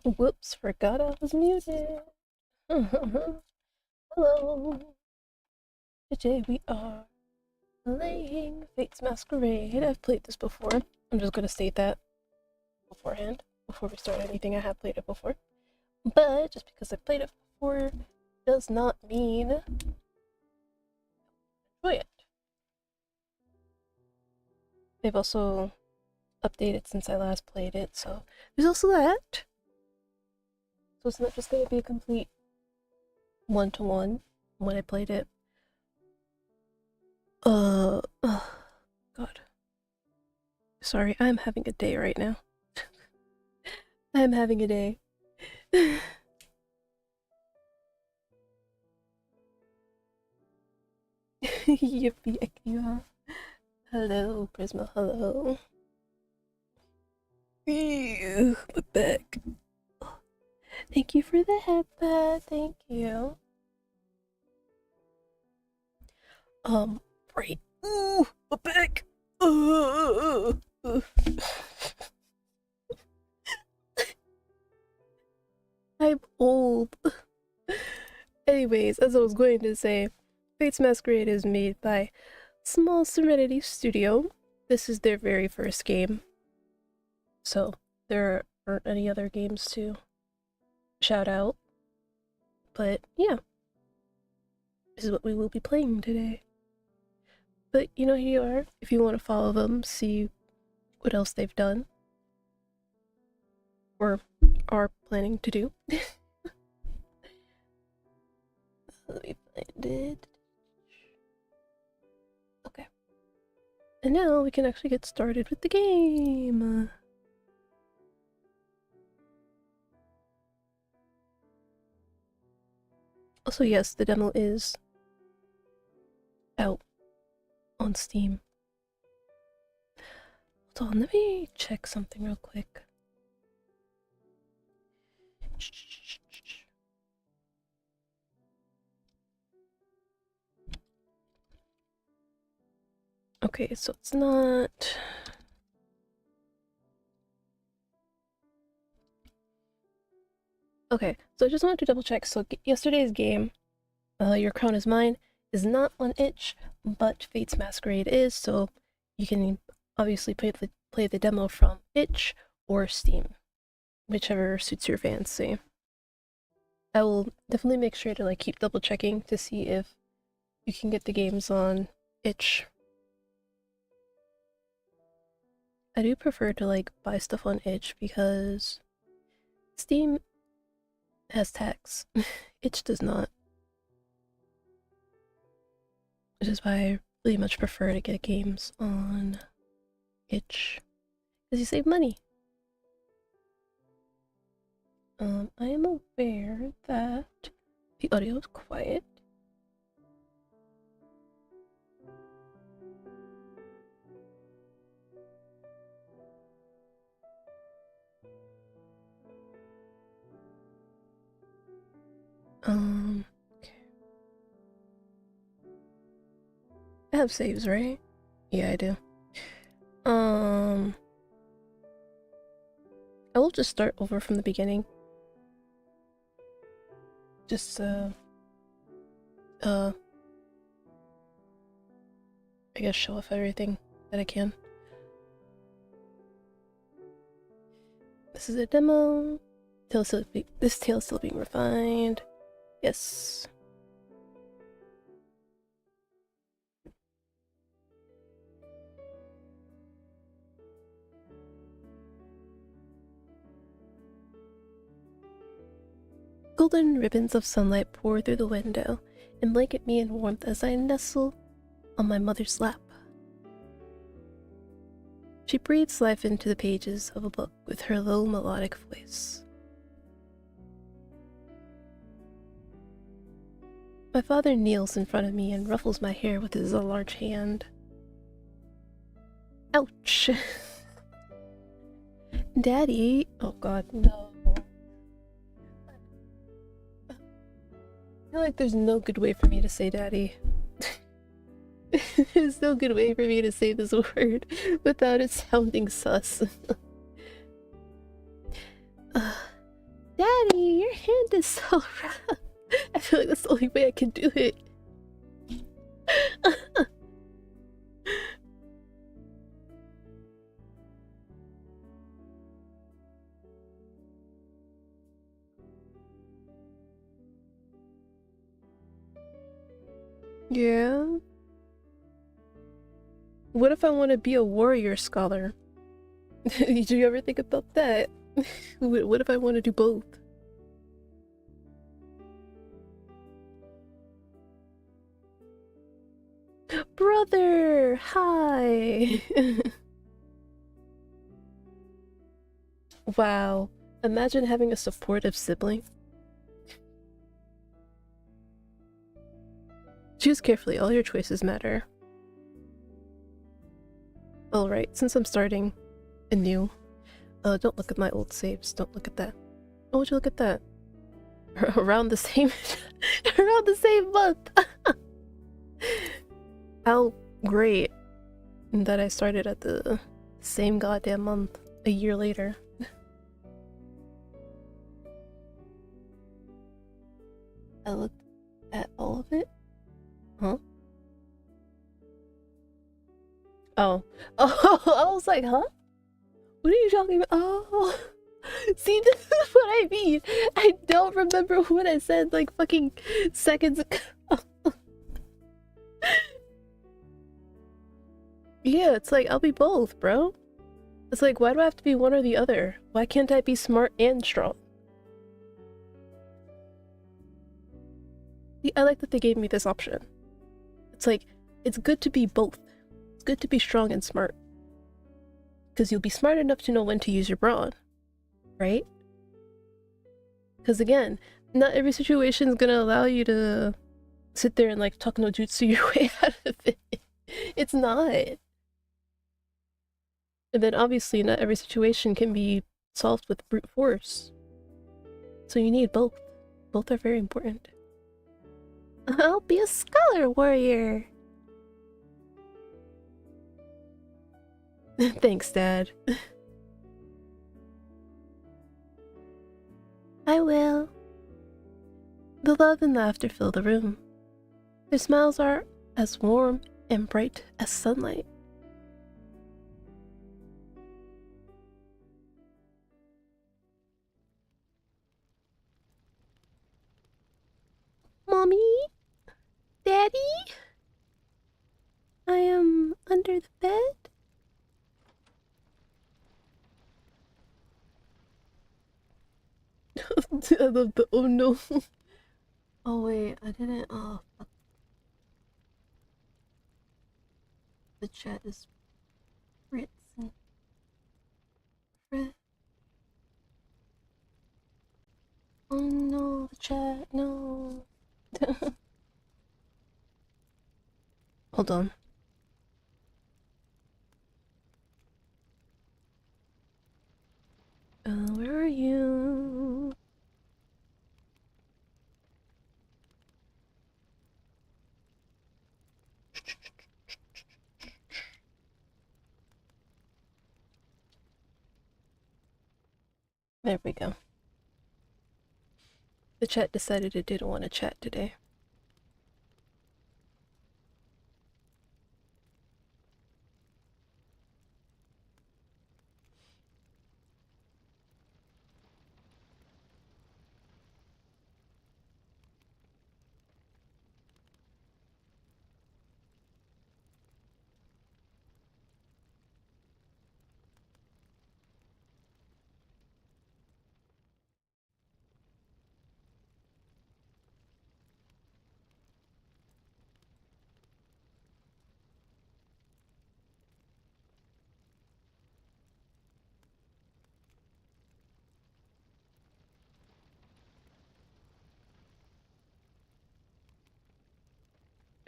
Whoops, forgot I was muted. Hello. Today we are playing Fate's Masquerade. I've played this before. I'm just gonna state that beforehand, before we start anything. I have played it before. But just because I've played it before does not mean enjoy it. They've also updated since I last played it, so there's also that. So it's not just gonna be a complete one-to-one when I played it. Oh, God. Sorry, I'm having a day right now. I'm having a day. Yippee, Akira. Hello, Prisma, hello. Ew, my back. Thank you for the headband, thank you. Right. Ooh, my back. I'm old. Anyways, as I was going to say, Fate's Masquerade is made by Small Serenity Studio. This is their very first game, so there aren't any other games to shout out. But yeah, this is what we will be playing today. But you know, here you are. If you want to follow them, see what else they've done or are planning to do. Let me find it. Okay. And now we can actually get started with the game. Also, yes, the demo is out on Steam. Hold on, let me check something real quick. Okay, so it's not... Okay, so I just wanted to double check. So yesterday's game, Your Crown is Mine, is not on itch, but Fate's Masquerade is, so you can obviously play the demo from itch or Steam, whichever suits your fancy. I will definitely make sure to keep double checking to see if you can get the games on itch. I do prefer to buy stuff on itch because Steam has tax. Itch does not. Which is why I really much prefer to get games on itch. Because you save money. I am aware that the audio is quiet. Okay. I have saves, right? Yeah, I do. I will just start over from the beginning. Just, I guess show off everything that I can. This is a demo. This tail is still being refined. Yes. Golden ribbons of sunlight pour through the window and blanket me in warmth as I nestle on my mother's lap. She breathes life into the pages of a book with her low melodic voice. My father kneels in front of me and ruffles my hair with his large hand. Ouch! Daddy! Oh god, no. I feel like there's no good way for me to say daddy. There's no good way for me to say this word without it sounding sus. Daddy, your hand is so rough. I feel like that's the only way I can do it. Yeah. What if I want to be a warrior scholar? Did you ever think about that? What if I want to do both? Brother! Hi! Wow. Imagine having a supportive sibling. Choose carefully, all your choices matter. Alright, since I'm starting anew, don't look at my old saves, don't look at that. Oh, would you look at that? Around the same around the same month! How great that I started at the same goddamn month a year later. I looked at all of it? Huh? Oh. Oh, I was like, huh? What are you talking about? Oh. See, this is what I mean. I don't remember what I said like fucking seconds ago. Yeah, it's like, I'll be both, bro. It's like, why do I have to be one or the other? Why can't I be smart and strong? I like that they gave me this option. It's like, it's good to be both. It's good to be strong and smart. Because you'll be smart enough to know when to use your brawn. Right? Because again, not every situation is gonna allow you to sit there and like talk no jutsu your way out of it. It's not. And then obviously not every situation can be solved with brute force. So you need both. Both are very important. I'll be a scholar warrior! Thanks, Dad. I will. The love and laughter fill the room. Their smiles are as warm and bright as sunlight. Mommy? Daddy? I am under the bed? I love the oh no. Oh wait, I didn't fuck. The chat is Fritz and Fred. Oh no, the chat, no. Hold on. Where are you? There we go. The chat decided it didn't want to chat today.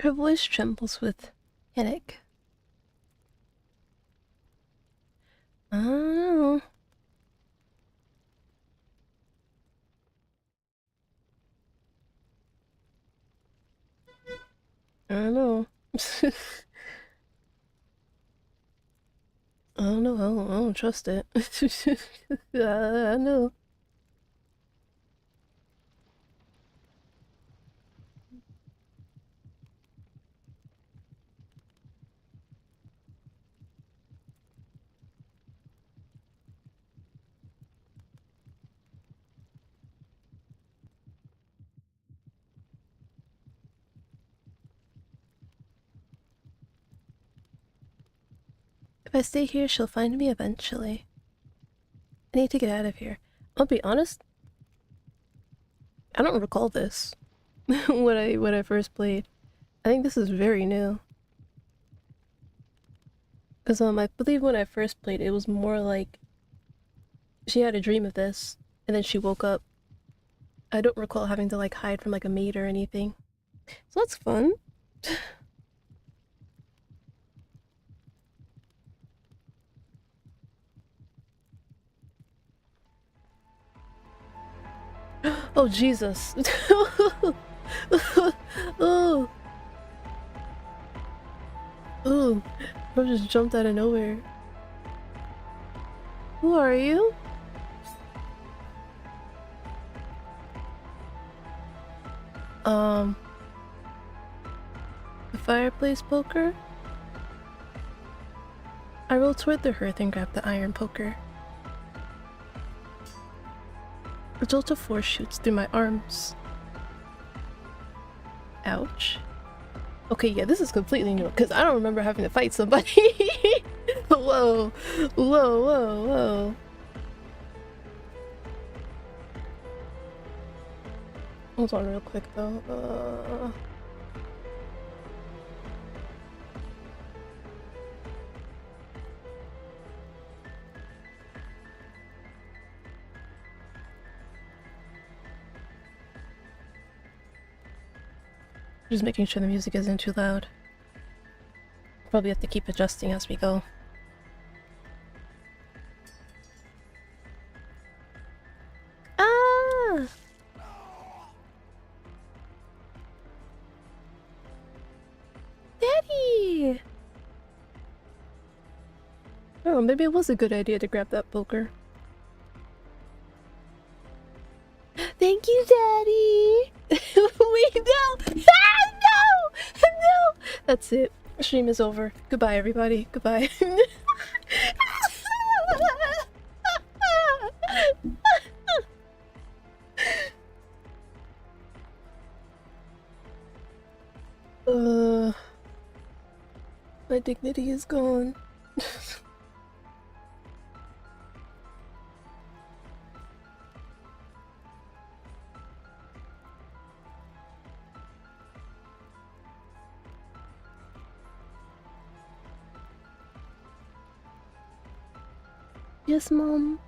Her voice trembles with headache. I don't know. I don't know. I don't know. I don't trust it. I know. If I stay here, she'll find me eventually. I need to get out of here. I'll be honest, I don't recall this when I first played. I think this is very new. Cause I believe when I first played, it was more like she had a dream of this, and then she woke up. I don't recall having to like hide from like a maid or anything. So that's fun. Oh Jesus! Oh, oh! Bro just jumped out of nowhere. Who are you? The fireplace poker? I rolled toward the hearth and grabbed the iron poker. A jolt of force shoots through my arms. Ouch. Okay, yeah, this is completely new, because I don't remember having to fight somebody. Whoa, whoa, whoa, whoa. Hold on real quick, though. Just making sure the music isn't too loud. Probably have to keep adjusting as we go. Ah! Daddy! Oh, maybe it was a good idea to grab that poker. Thank you, Daddy! Wait, no! Ah, no! No! That's it. Stream is over. Goodbye, everybody. Goodbye. My dignity is gone. Yes, Mom.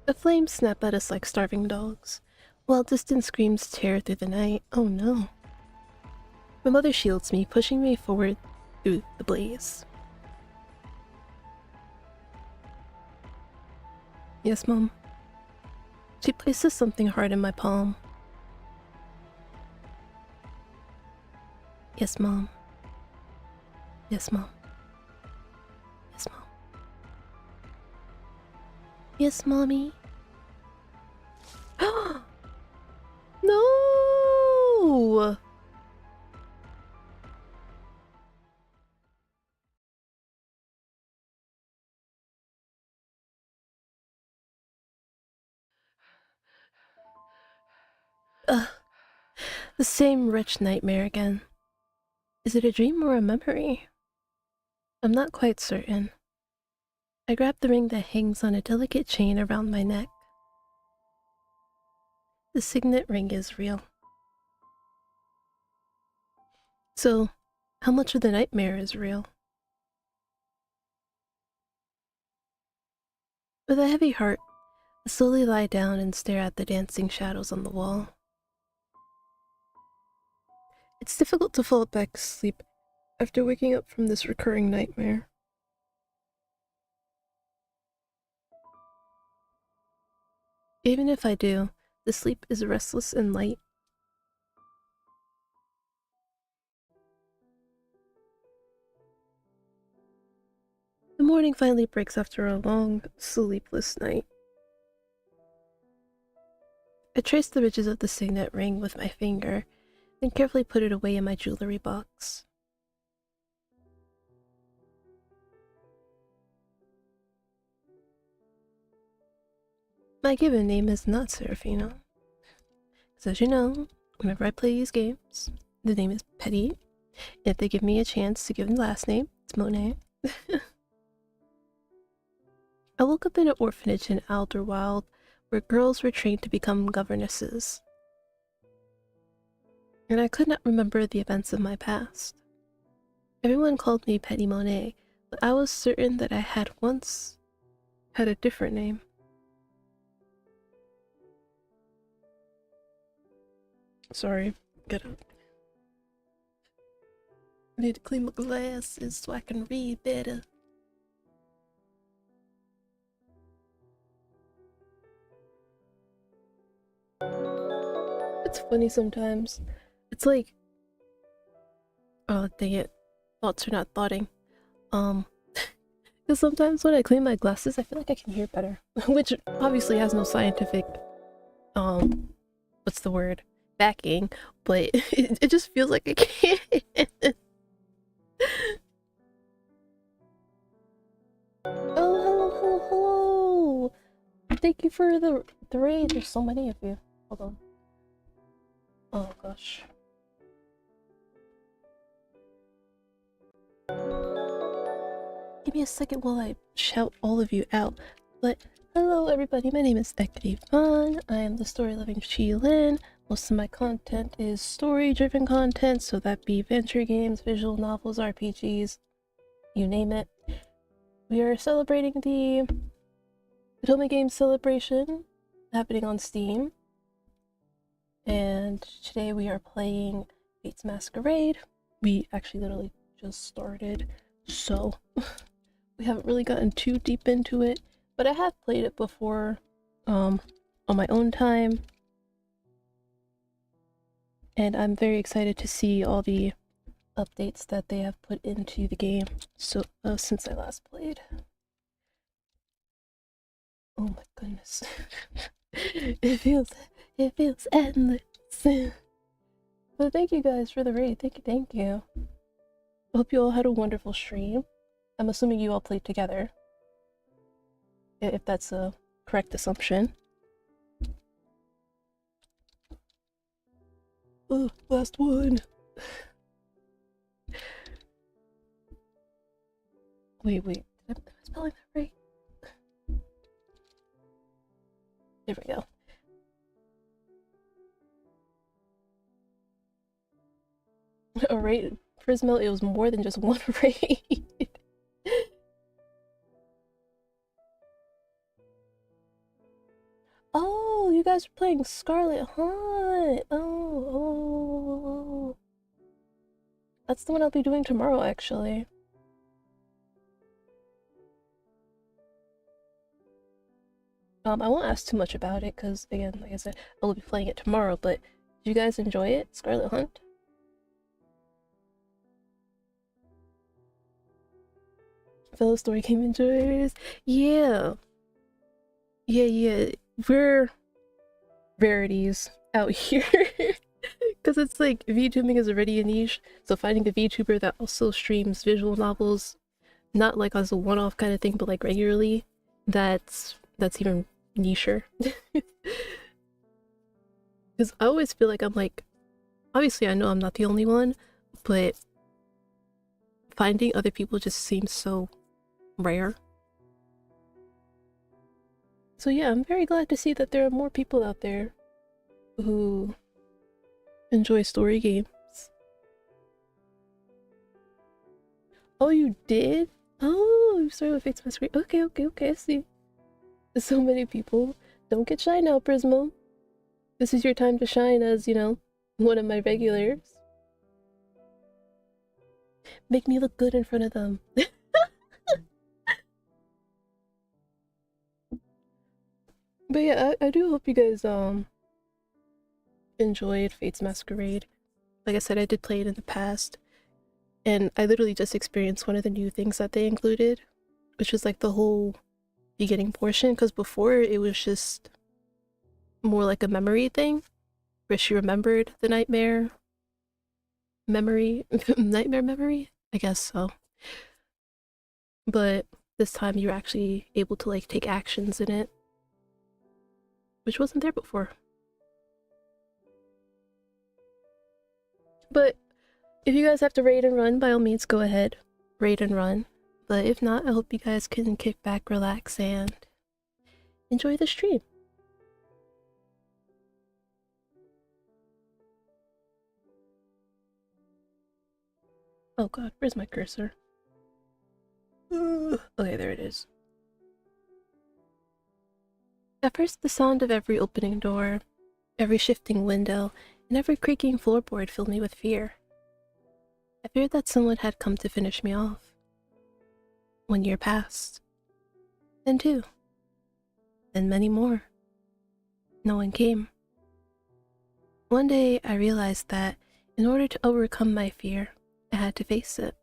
The flames snap at us like starving dogs, while distant screams tear through the night. Oh no. My mother shields me, pushing me forward through the blaze. Yes, Mom. She places something hard in my palm. Yes, Mom. Yes, Mom. Yes, Mom. Yes, Mommy. No! The same rich nightmare again. Is it a dream or a memory? I'm not quite certain. I grab the ring that hangs on a delicate chain around my neck. The signet ring is real. So, how much of the nightmare is real? With a heavy heart, I slowly lie down and stare at the dancing shadows on the wall. It's difficult to fall back asleep after waking up from this recurring nightmare. Even if I do, the sleep is restless and light. The morning finally breaks after a long, sleepless night. I traced the ridges of the signet ring with my finger, then carefully put it away in my jewelry box. My given name is not Serafino, because as you know, whenever I play these games, the name is Petty. If they give me a chance to give the last name, it's Monet. I woke up in an orphanage in Alderwild, where girls were trained to become governesses. And I could not remember the events of my past. Everyone called me Petty Monet, but I was certain that I had once had a different name. Sorry, get up. I need to clean my glasses so I can read better. It's funny sometimes. It's like, oh dang it, thoughts are not thoughting. Because sometimes when I clean my glasses, I feel like I can hear better, which obviously has no scientific, what's the word, backing, but it just feels like I can. Oh, hello, hello, hello! Thank you for the raid. There's so many of you. Hold on. Oh gosh. Give me a second while I shout all of you out. But hello everybody, my name is Ekity Fan. I am the story-loving Chi-Lin. Most of my content is story-driven content, so that be adventure games, visual novels, RPGs, you name it. We are celebrating the Otome Game Celebration happening on Steam. And today we are playing Fate's Masquerade. We actually literally just started, so we haven't really gotten too deep into it, but I have played it before on my own time. And I'm very excited to see all the updates that they have put into the game since I last played. Oh my goodness. it feels endless. But thank you guys for the raid. Thank you. I hope you all had a wonderful stream. I'm assuming you all played together, if that's a correct assumption. Oh, last one. Wait. Am I spelling that right? There we go. A raid, Prismo, it was more than just one raid. Oh, you guys are playing Scarlet Hunt. Oh. That's the one I'll be doing tomorrow, actually. I won't ask too much about it, because, again, like I said, I will be playing it tomorrow, but did you guys enjoy it, Scarlet Hunt? Fellow story game enjoyers? Yeah. We're rarities out here. Because it's like, VTubing is already a niche, so finding a VTuber that also streams visual novels, not like as a one-off kind of thing, but like regularly, that's even nicher. Because I always feel like I'm like, obviously I know I'm not the only one, but finding other people just seems so rare. So yeah, I'm very glad to see that there are more people out there who enjoy story games. Oh, you did? Oh, I'm sorry with Fate's Masquerade. Okay, I see. So many people. Don't get shy now, Prismo. This is your time to shine as, you know, one of my regulars. Make me look good in front of them. But yeah, I do hope you guys enjoyed Fate's Masquerade. Like I said, I did play it in the past, and I literally just experienced one of the new things that they included, which was like the whole beginning portion, because before it was just more like a memory thing, where she remembered the nightmare memory, nightmare memory? I guess so. But this time you're actually able to like take actions in it, which wasn't there before. But if you guys have to raid and run, by all means go ahead, raid and run. But if not, I hope you guys can kick back, relax, and enjoy the stream. Oh god, where's my cursor? Okay, there it is. At first, the sound of every opening door, every shifting window, and every creaking floorboard filled me with fear. I feared that someone had come to finish me off. 1 year passed. Then 2. Then many more. No one came. One day, I realized that in order to overcome my fear, I had to face it.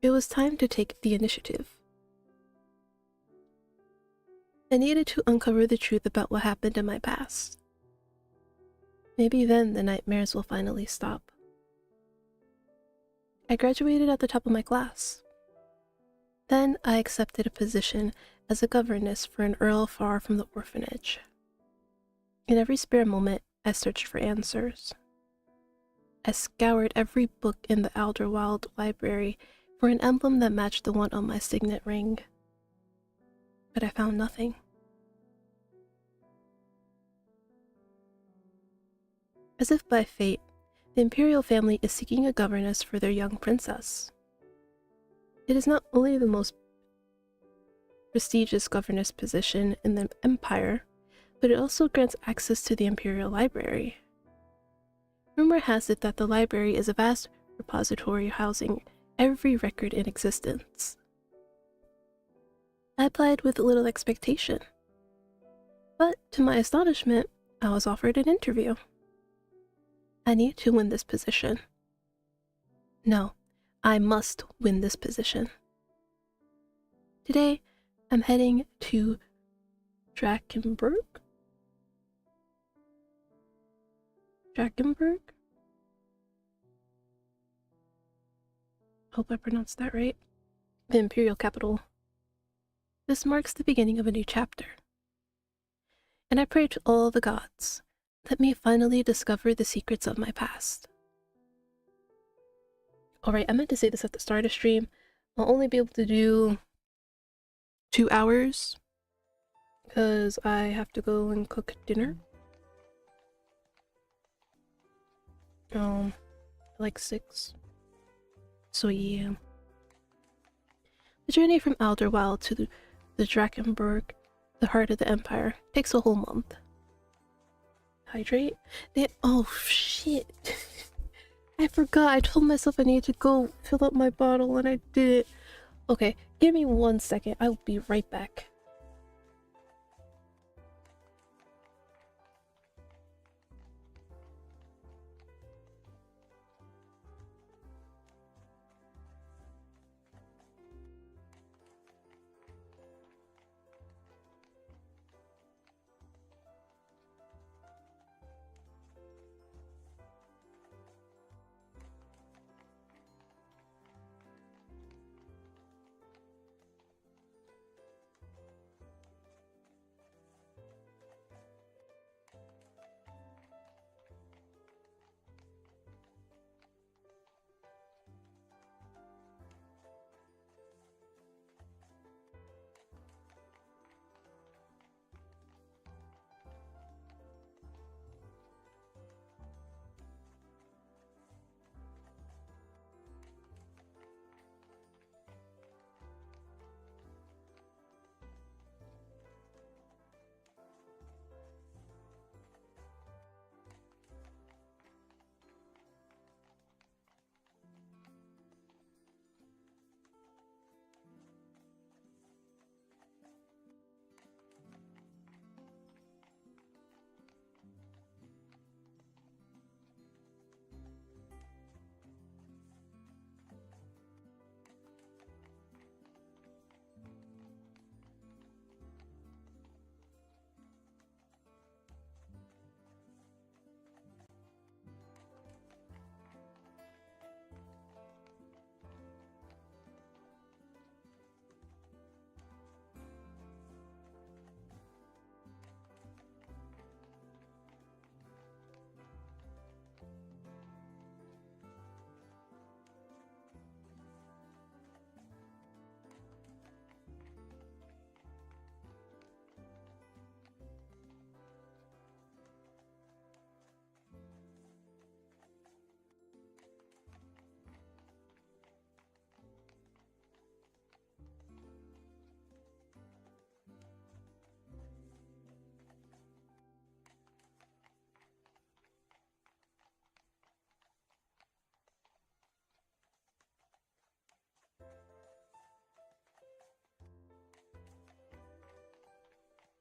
It was time to take the initiative. I needed to uncover the truth about what happened in my past. Maybe then the nightmares will finally stop. I graduated at the top of my class. Then I accepted a position as a governess for an earl far from the orphanage. In every spare moment, I searched for answers. I scoured every book in the Alderwild library for an emblem that matched the one on my signet ring. But I found nothing. As if by fate, the imperial family is seeking a governess for their young princess. It is not only the most prestigious governess position in the empire, but it also grants access to the imperial library. Rumor has it that the library is a vast repository housing every record in existence. I applied with little expectation, but to my astonishment, I was offered an interview. I need to win this position. No, I must win this position. Today, I'm heading to Drakenberg? Hope I pronounced that right. The imperial capital. This marks the beginning of a new chapter. And I pray to all the gods, let me finally discover the secrets of my past. Alright, I meant to say this at the start of stream. I'll only be able to do 2 hours because I have to go and cook dinner. Like 6. So yeah. The journey from Alderwild to the Drakenberg, the heart of the empire, takes a whole month. Hydrate? Oh shit. I forgot. I told myself I needed to go fill up my bottle and I did it. Okay, give me 1 second. I'll be right back.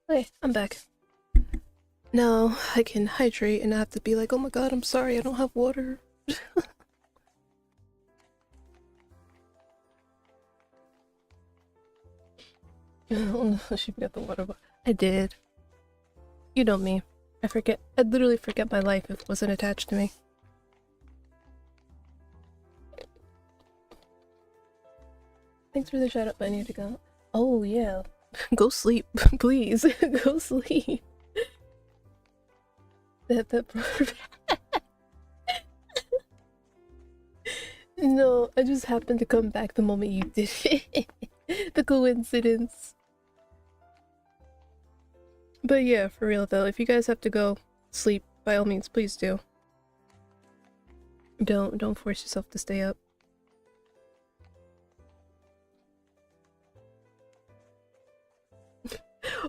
Hey, I'm back. Now I can hydrate and I have to be like, oh my god, I'm sorry, I don't have water. Oh no, she forgot the water bottle. I did. You know me. I forget. I'd literally forget my life if it wasn't attached to me. Thanks for the shout out, but I need to go. Oh yeah. Go sleep, please. Go sleep. That No, I just happened to come back the moment you did it. The coincidence. But yeah, for real though, if you guys have to go sleep, by all means, please do. Don't force yourself to stay up.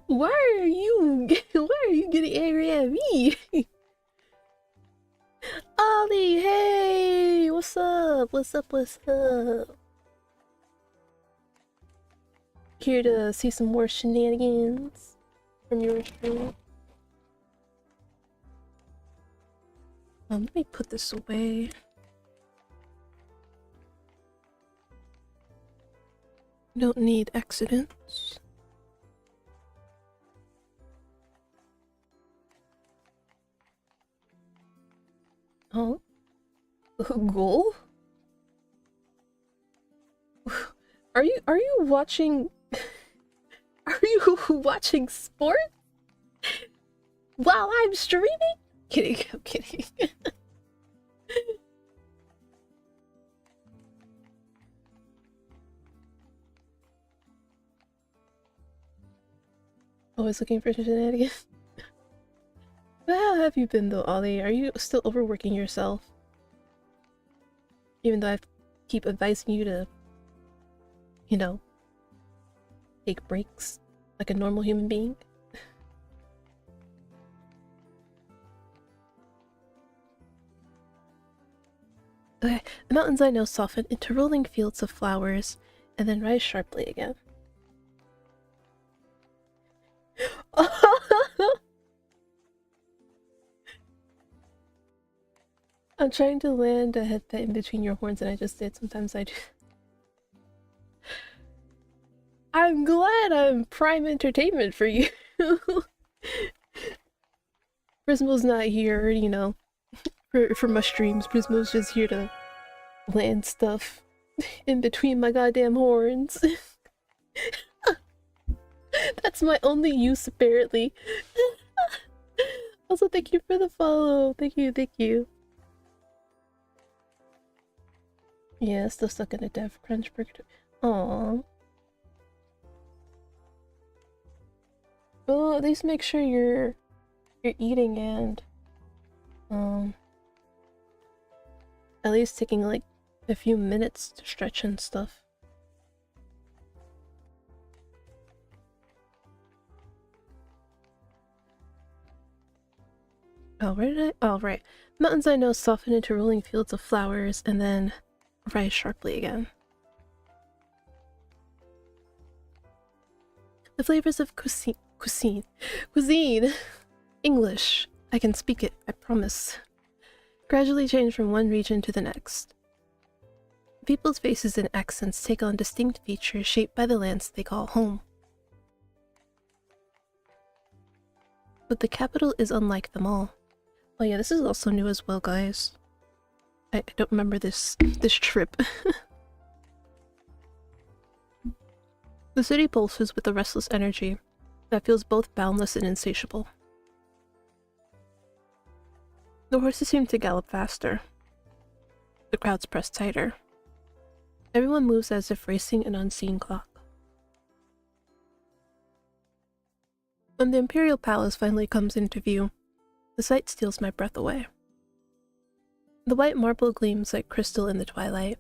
Why are you getting angry at me? Ollie, hey! What's up? What's up? What's up? Here to see some more shenanigans from your stream. Let me put this away. Don't need accidents. Oh? Goal? Are you watching Are you watching sport? While I'm streaming? Kidding, I'm kidding. Always looking for shenanigans. But how have you been though, Ollie? Are you still overworking yourself? Even though I keep advising you to, you know, take breaks like a normal human being. Okay, the mountains I know soften into rolling fields of flowers and then rise sharply again. I'm trying to land a headpet in between your horns and I just did. Sometimes I do. I'm glad I'm prime entertainment for you. Prismo's not here, you know, for my streams. Prismo's just here to land stuff in between my goddamn horns. That's my only use, apparently. Also, thank you for the follow. Thank you, thank you. Yeah, still stuck in a dev crunch burger. Aww. Well, at least make sure you're eating and at least taking like a few minutes to stretch and stuff. Oh, where did I? Oh, right. Mountains I know soften into rolling fields of flowers and then rise sharply again. The flavors of cuisine. English. I can speak it, I promise. Gradually change from one region to the next. People's faces and accents take on distinct features shaped by the lands they call home. But the capital is unlike them all. Oh yeah, this is also new as well, guys. I don't remember this trip. The city pulses with a restless energy that feels both boundless and insatiable. The horses seem to gallop faster. The crowds press tighter. Everyone moves as if racing an unseen clock. When the Imperial Palace finally comes into view, the sight steals my breath away. The white marble gleams like crystal in the twilight.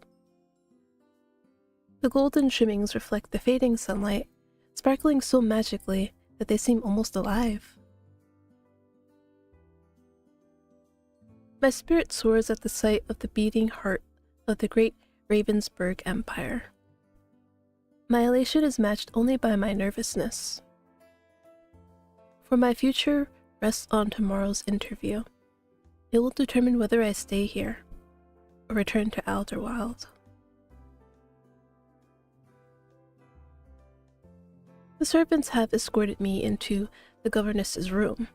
The golden trimmings reflect the fading sunlight, sparkling so magically that they seem almost alive. My spirit soars at the sight of the beating heart of the great Ravensburg Empire. My elation is matched only by my nervousness. For my future rests on tomorrow's interview. It will determine whether I stay here or return to Outerwild. The servants have escorted me into the governess's room.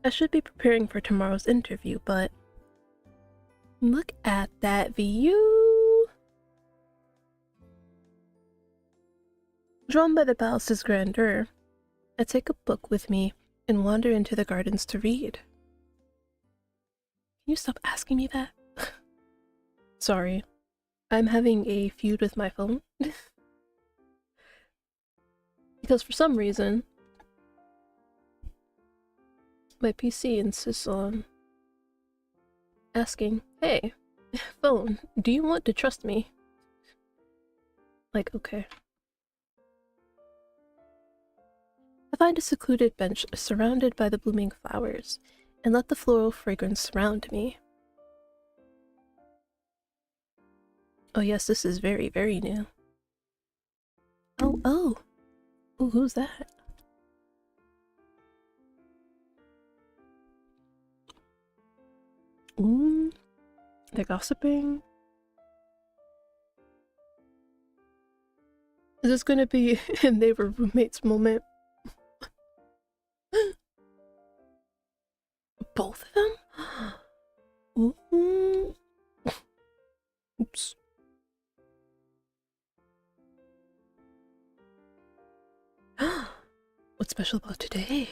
I should be preparing for tomorrow's interview, but look at that view! Drawn by the palace's grandeur, I take a book with me and wander into the gardens to read. Can you stop asking me that? Sorry, I'm having a feud with my phone. Because for some reason, my PC insists on asking, "Hey, phone, do you want to trust me?" Like, okay. I find a secluded bench surrounded by the blooming flowers, and let the floral fragrance surround me. Oh yes, this is very, very new. Oh! Ooh, who's that? Ooh, they're gossiping. Is this gonna be and they were roommates moment? Both of them? Ooh. Oops. What's special about today?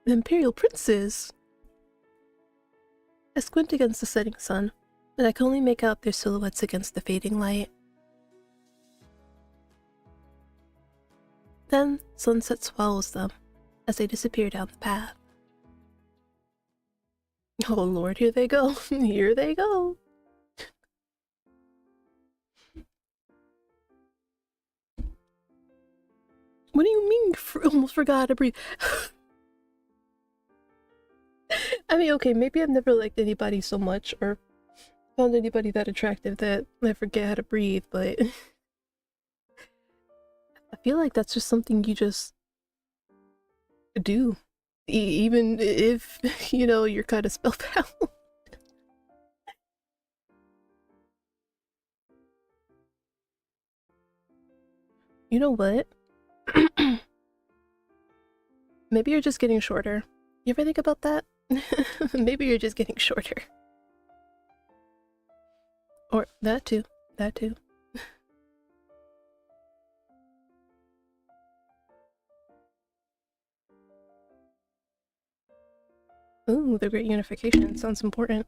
The Imperial Princes! I squint against the setting sun, but I can only make out their silhouettes against the fading light. Then sunset swallows them as they disappear down the path. Oh lord, here they go! Here they go! What do you mean? Almost forgot how to breathe. I mean, okay, maybe I've never liked anybody so much or found anybody that attractive that I forget how to breathe, but I feel like that's just something you just do. Even if, you know, you're kind of spellbound. You know what? Maybe you're just getting shorter. You ever think about that? Maybe you're just getting shorter. Or that too. That too. Ooh, the Great Unification. Sounds important.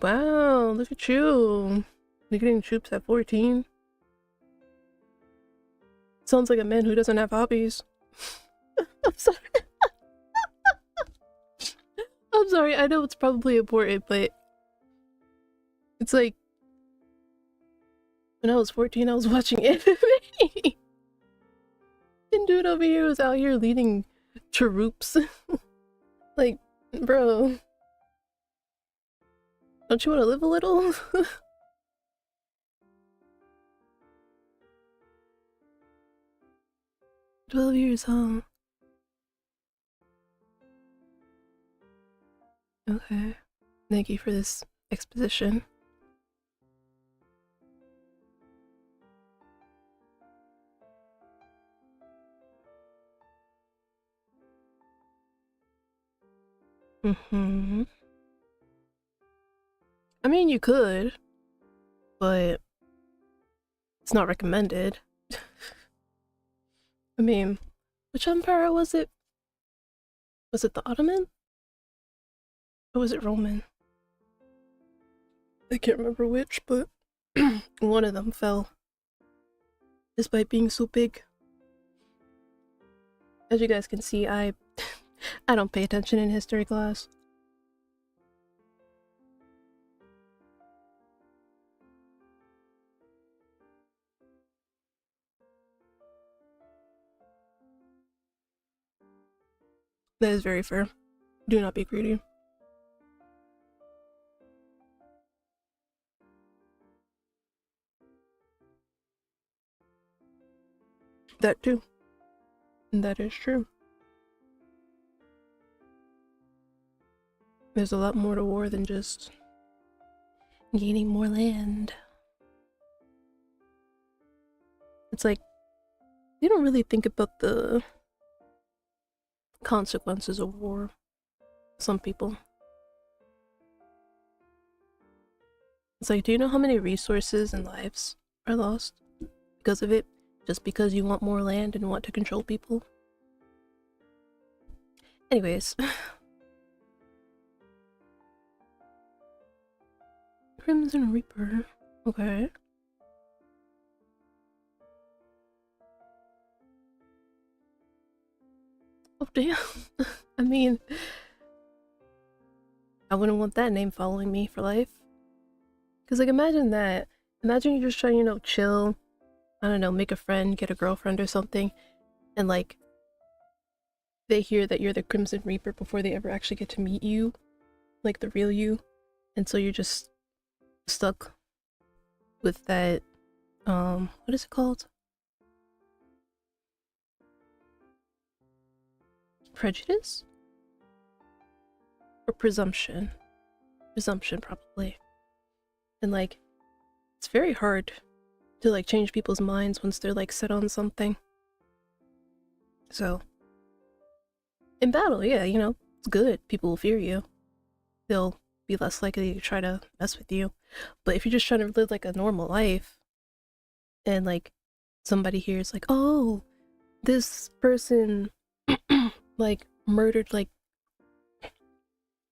Wow, look at you. You're getting troops at 14. Sounds like a man who doesn't have hobbies. I'm sorry. I'm sorry, I know it's probably important, but it's like when I was 14, I was watching anime. And dude over here was out here leading troops. Like, bro. Don't you want to live a little? 12 years, huh? Okay. Thank you for this exposition. Mm-hmm. I mean, you could, but it's not recommended. I mean, which empire was it? Was it the Ottoman? Or was it Roman? I can't remember which, but one of them fell. Despite being so big. As you guys can see, I don't pay attention in history class. That is very fair. Do not be greedy. That too. That is true. There's a lot more to war than just gaining more land. It's like, they don't really think about the consequences of war. Some people. It's like, do you know how many resources and lives are lost because of it? Just because you want more land and want to control people? Anyways. Crimson Reaper. Okay. Oh, damn. I mean, I wouldn't want that name following me for life. Because, like, imagine that. Imagine you're just trying to, chill. I don't know, make a friend, get a girlfriend or something. And, like, they hear that you're the Crimson Reaper before they ever actually get to meet you. Like, the real you. And so you're just stuck with that, what is it called? Prejudice? Or presumption? Presumption, probably. And, like, it's very hard to, like, change people's minds once they're, like, set on something. So, in battle, yeah, it's good. People will fear you. They'll be less likely to try to mess with you. But if you're just trying to live, like, a normal life, and, like, somebody here is like, oh, this person, like, murdered, like,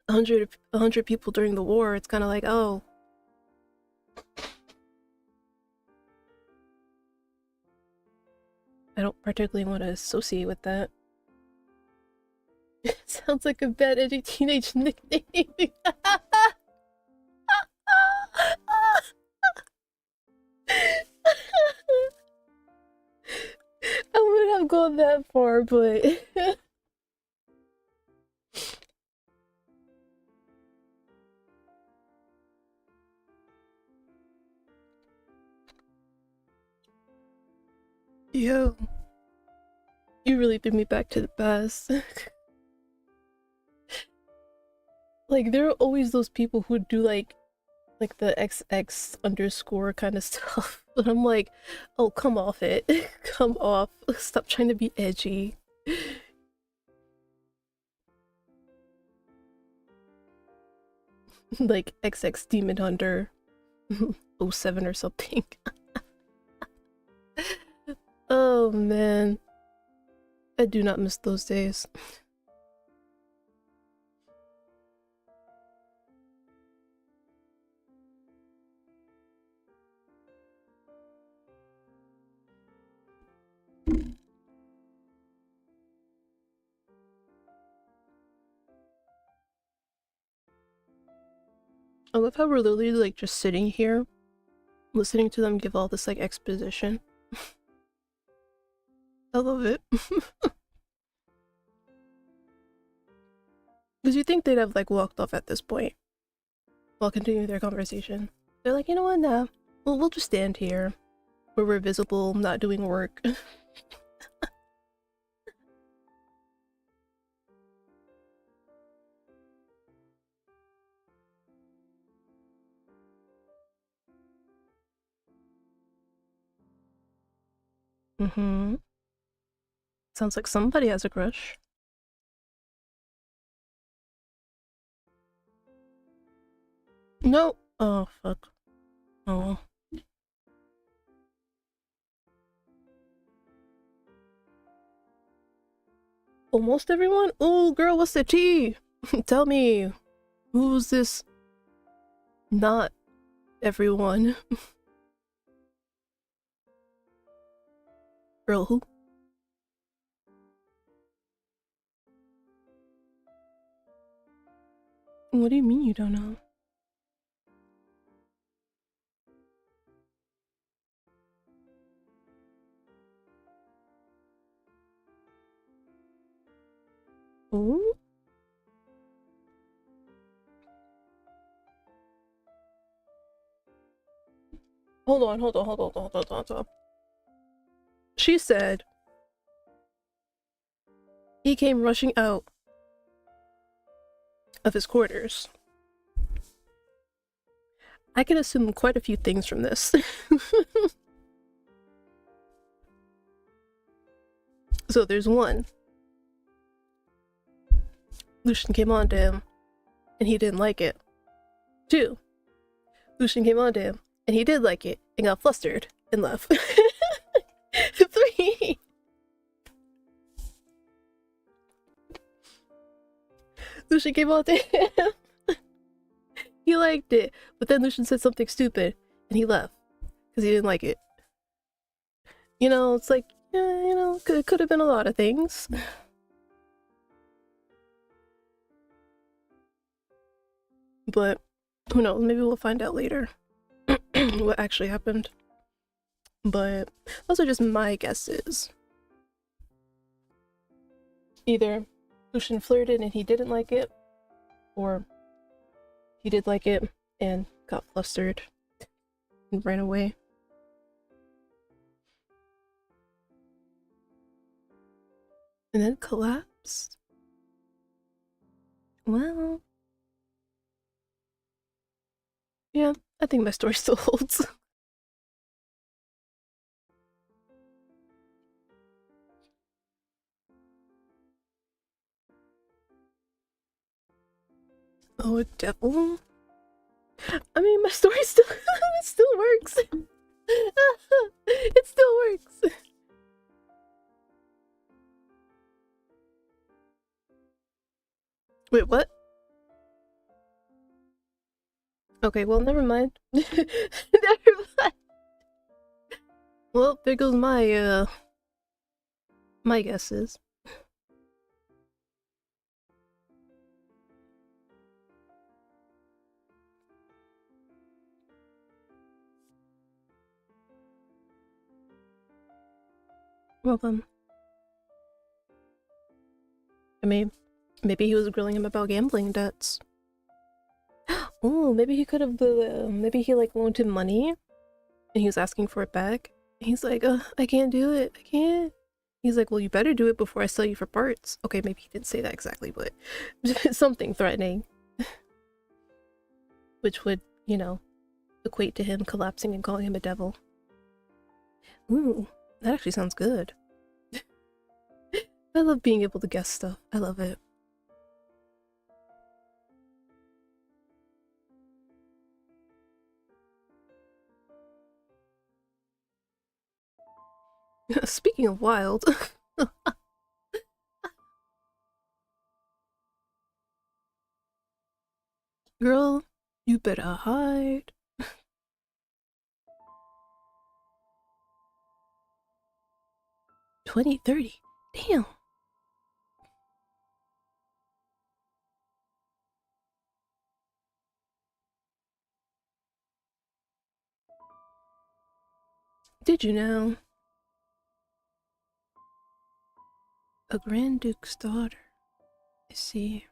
100 people during the war, it's kind of like, oh. I don't particularly want to associate with that. It sounds like a bad edgy teenage nickname. I wouldn't have gone that far, but yo, you really threw me back to the past. Like, there are always those people who do like the XX underscore kind of stuff. But I'm like, oh, come off it. Come off. Stop trying to be edgy. Like XX Demon Hunter 07 or something. Oh man. I do not miss those days. I love how we're literally like just sitting here listening to them give all this like exposition. I love it. Because you think they'd have like walked off at this point while continuing their conversation. They're like, you know what, nah. Well, we'll just stand here where we're visible, not doing work. Mm-hmm. Sounds like somebody has a crush. No. Oh, fuck. Oh well. Almost everyone? Oh, girl, what's the tea? Tell me, who's this? Not everyone. Girl, who? What do you mean you don't know? Ooh. Hold on. She said he came rushing out of his quarters. I can assume quite a few things from this. So there's one. Lucian came on to him, and he didn't like it. 2. Lucian came on to him, and he did like it, and got flustered, and left. 3. Lucian came on to him. He liked it, but then Lucian said something stupid, and he left, because he didn't like it. You know, it's like, yeah, you know, it could have been a lot of things. But who knows, maybe we'll find out later what actually happened. But those are just my guesses. Either Lucian flirted and he didn't like it, or he did like it and got flustered and ran away. And then collapsed. Well, yeah, I think my story still holds. Oh, a devil? I mean, my story still it still works. It still works. Wait, what? Okay, well, never mind. Never mind. Well, there goes my my guesses. Welcome. I mean, maybe he was grilling him about gambling debts. Oh, maybe he could have, maybe he like loaned him money and he was asking for it back. He's like, I can't do it. I can't. He's like, well, you better do it before I sell you for parts. Okay, maybe he didn't say that exactly, but something threatening. Which would, you know, equate to him collapsing and calling him a devil. Ooh, that actually sounds good. I love being able to guess stuff. I love it. Speaking of wild. Girl, you better hide. 2030. Damn. Did you know? A Grand Duke's daughter. I see.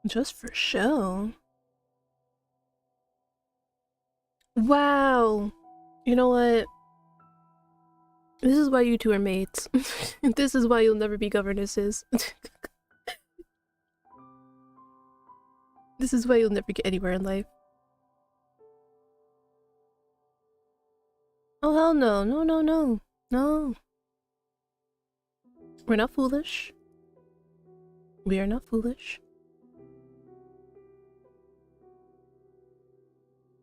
Just for show. Wow. You know what? This is why you two are mates. This is why you'll never be governesses. This is why you'll never get anywhere in life. Oh hell no, no. We're not foolish. We are not foolish.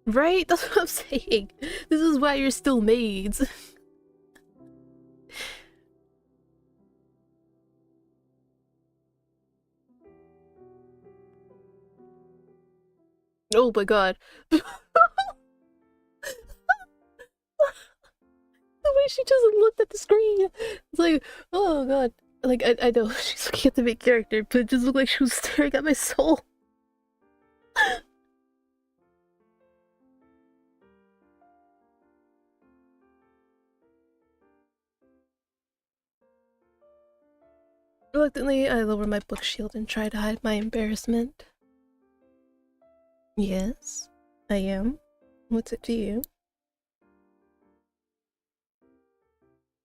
Right? That's what I'm saying. This is why you're still maids. Oh my god. The way she just looked at the screen. It's like, oh god. Like, I know she's looking at the main character, but it just looked like she was staring at my soul. Reluctantly, I lower my book shield and try to hide my embarrassment. Yes, I am. What's it to you?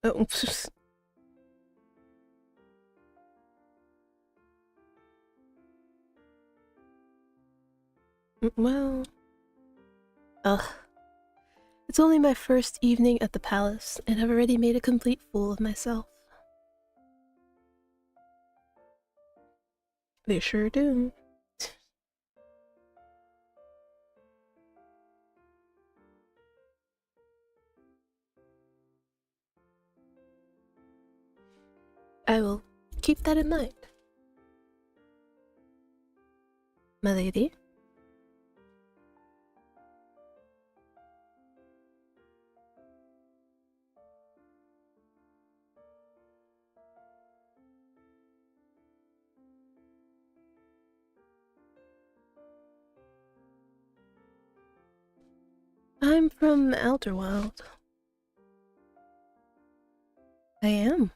Oh, well... Ugh. It's only my first evening at the palace, and I've already made a complete fool of myself. They sure do. I will keep that in mind. My lady? I'm from Outerwild. I am.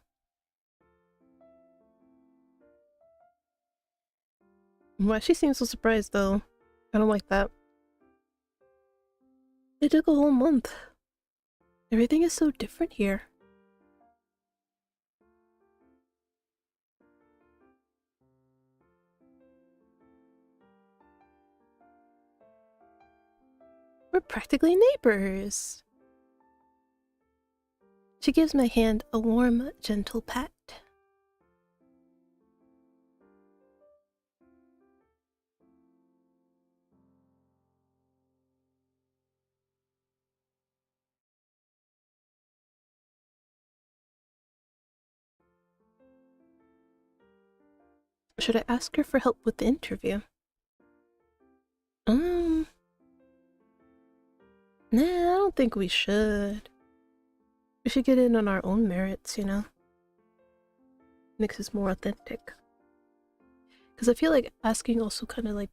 Why she seems so surprised though? I don't like that. It took a whole month. Everything is so different here. We're practically neighbors. She gives my hand a warm, gentle pat. Should I ask her for help with the interview? Um, nah, I don't think we should. We should get in on our own merits, you know? Makes us more authentic. Because I feel like asking also kind of like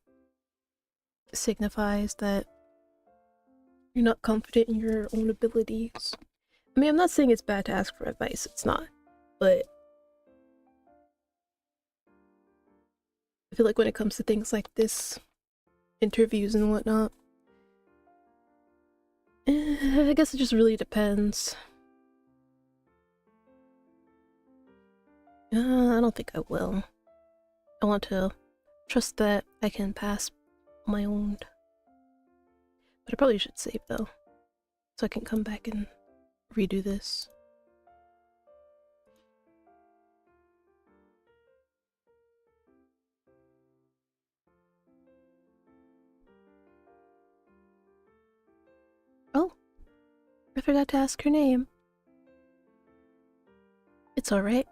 signifies that you're not confident in your own abilities. I mean, I'm not saying it's bad to ask for advice, it's not. But I feel like when it comes to things like this, interviews and whatnot, I guess it just really depends. I don't think I will. I want to trust that I can pass on my own. But I probably should save though, so I can come back and redo this. Oh, I forgot to ask her name. It's alright.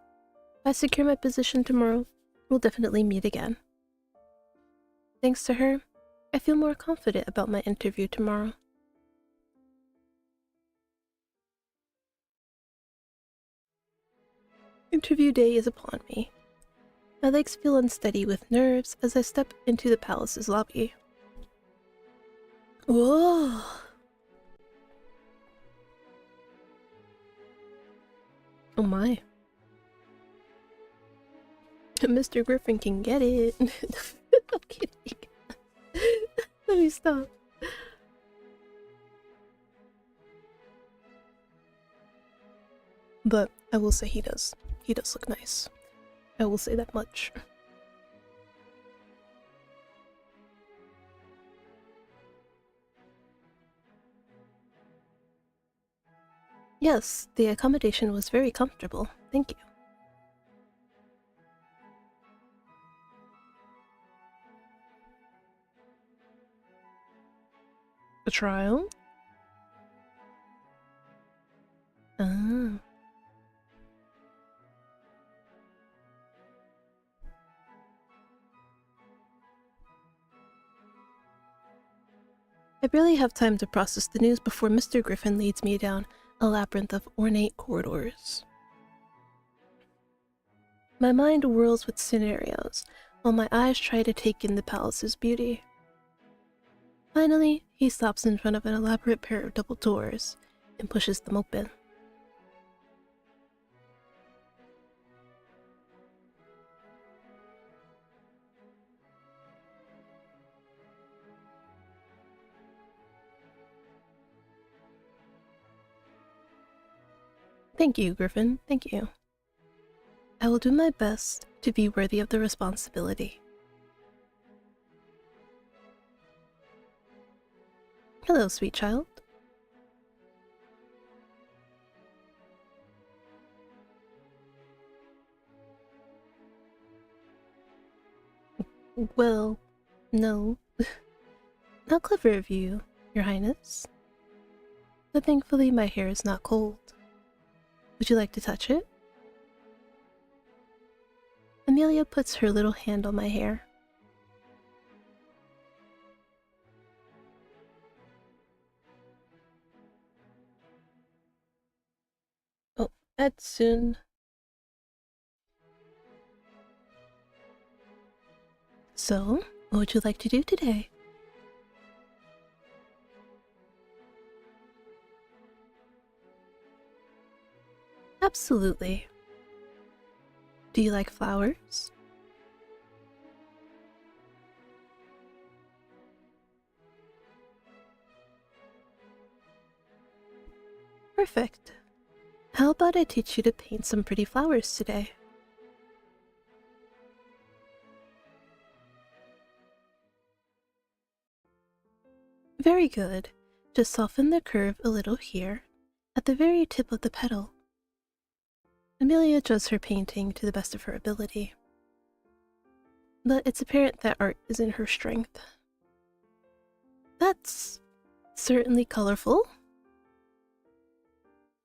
If I secure my position tomorrow, we'll definitely meet again. Thanks to her, I feel more confident about my interview tomorrow. Interview day is upon me. My legs feel unsteady with nerves as I step into the palace's lobby. Whoa! Oh my. Mr. Griffin can get it. I'm kidding. Let me stop. But I will say he does. He does look nice. I will say that much. Yes, the accommodation was very comfortable. Thank you. A trial? Ah. I barely have time to process the news before Mr. Griffin leads me down a labyrinth of ornate corridors. My mind whirls with scenarios, while my eyes try to take in the palace's beauty. Finally, he stops in front of an elaborate pair of double doors and pushes them open. Thank you, Griffin, thank you. I will do my best to be worthy of the responsibility. Hello, sweet child. Well, no. How clever of you, Your Highness. But thankfully my hair is not cold. Would you like to touch it? Amelia puts her little hand on my hair. Oh, that's soon. So, what would you like to do today? Absolutely. Do you like flowers? Perfect. How about I teach you to paint some pretty flowers today? Very good. Just soften the curve a little here, at the very tip of the petal. Amelia does her painting to the best of her ability. But it's apparent that art isn't her strength. That's certainly colorful.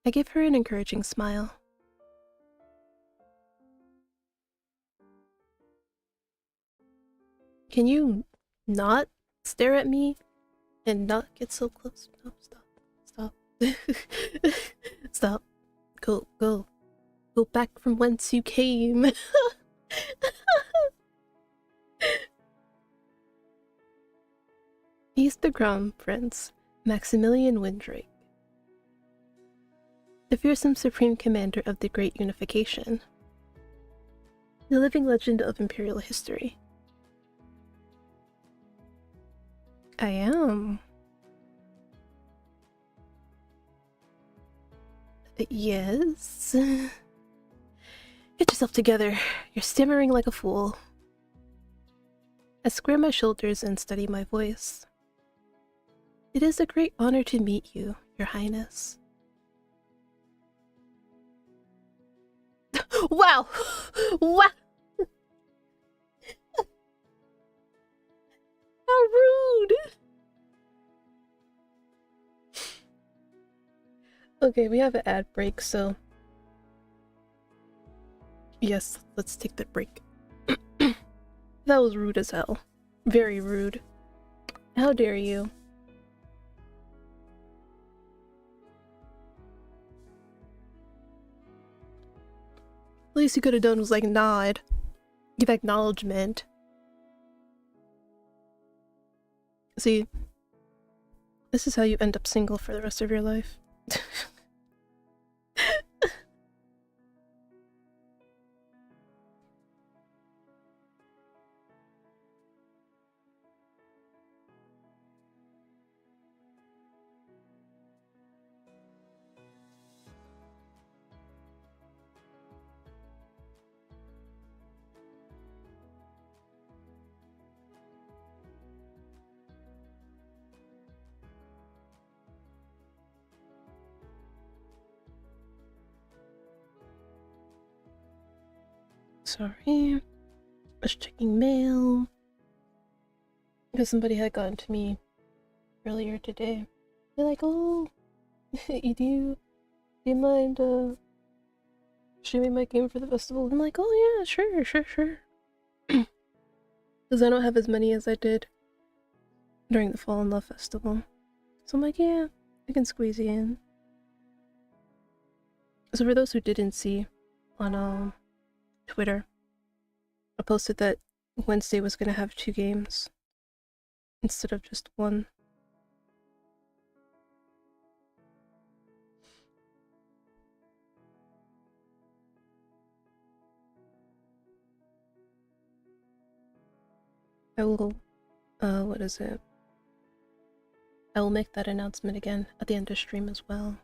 I give her an encouraging smile. Can you not stare at me and not get so close? No, stop. Stop. Go back from whence you came. He's the Crown Prince, Maximilian Windrake, the fearsome supreme commander of the Great Unification, the living legend of Imperial history. I am. Yes. Get yourself together. You're stammering like a fool. I square my shoulders and steady my voice. It is a great honor to meet you, Your Highness. Wow! Wow! How rude! Okay, we have an ad break, so... Yes, let's take that break. That was rude as hell. Very rude. How dare you? Least you could have done was like nod. Give acknowledgement. See, this is how you end up single for the rest of your life. Sorry. Was checking mail. Because somebody had gotten to me earlier today. They're like, oh, do you mind streaming my game for the festival? I'm like, oh yeah, sure. Because I don't have as many as I did during the Fall in Love Festival. So I'm like, yeah, I can squeeze you in. So for those who didn't see on Twitter, I posted that Wednesday was gonna have 2 games instead of just 1. I will, what is it? I will make that announcement again at the end of stream as well.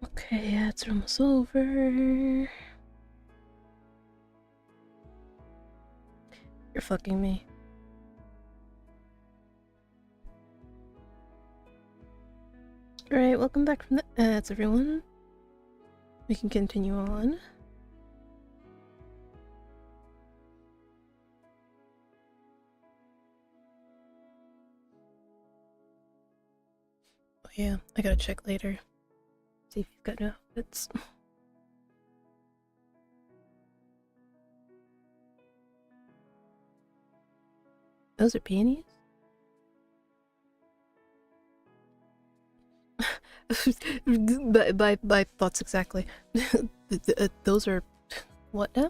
Okay, yeah, it's almost over. You're fucking me. Alright, welcome back from the ads, everyone. We can continue on. Oh yeah, I gotta check later. See if you've got no outfits. Those are peonies? My thoughts exactly. Those are... what now?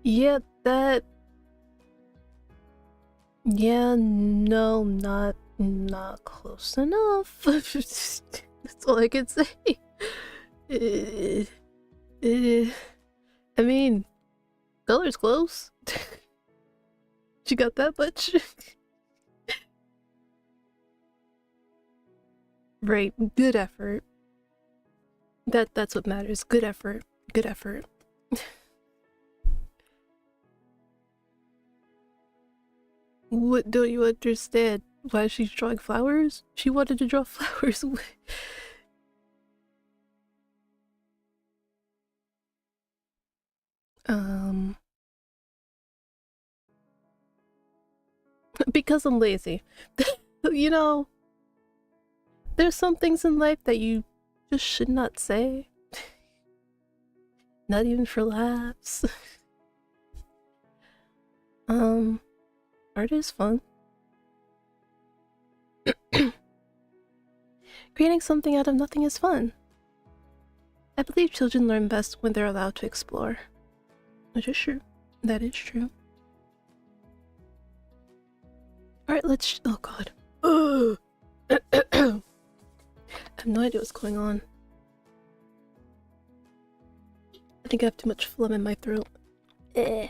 Yeah, that... yeah, no, not close enough. That's all I can say. I mean, color's close. You got that much? Right, good effort. That's what matters. Good effort. Good effort. What don't you understand? Why she's drawing flowers? She wanted to draw flowers. Because I'm lazy. You know, there's some things in life that you just should not say. Not even for laughs. Art is fun. Creating something out of nothing is fun. I believe children learn best when they're allowed to explore. Which is true. That is true. Alright, let's... oh god. Ugh. I have no idea what's going on. I think I have too much phlegm in my throat. Eh.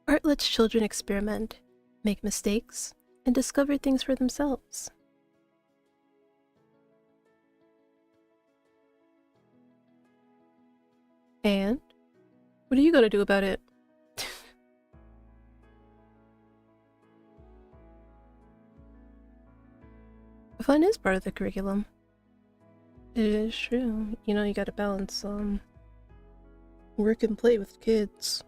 Art lets children experiment, make mistakes, and discover things for themselves. And? What are you gonna do about it? Fun is part of the curriculum. It is true. You know, you gotta balance, work and play with kids.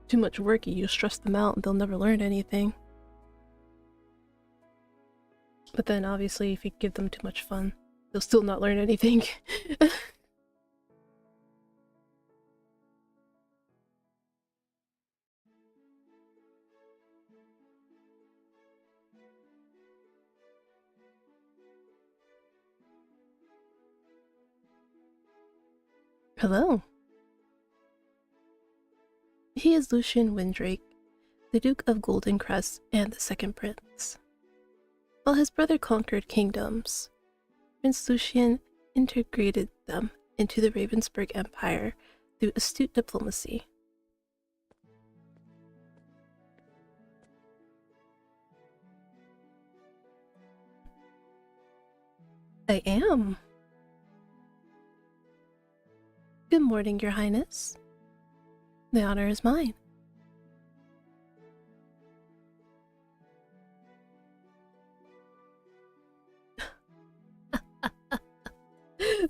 Too much work, you stress them out and they'll never learn anything. But then, obviously, if you give them too much fun, they'll still not learn anything. Hello. He is Lucian Windrake, the Duke of Golden Crest and the Second Prince. While his brother conquered kingdoms, Prince Lucian integrated them into the Ravensburg Empire through astute diplomacy. I am. Good morning, Your Highness. The honor is mine.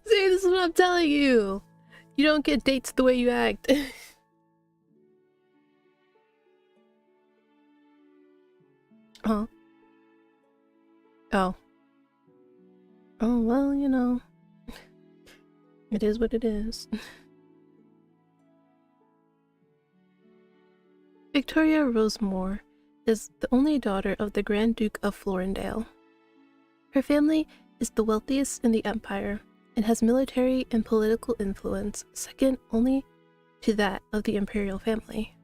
See, this is what I'm telling you. You don't get dates the way you act. Huh? Oh. Oh, well, you know. It is what it is. Victoria Rosemore is the only daughter of the Grand Duke of Florendale. Her family is the wealthiest in the empire and has military and political influence second only to that of the imperial family.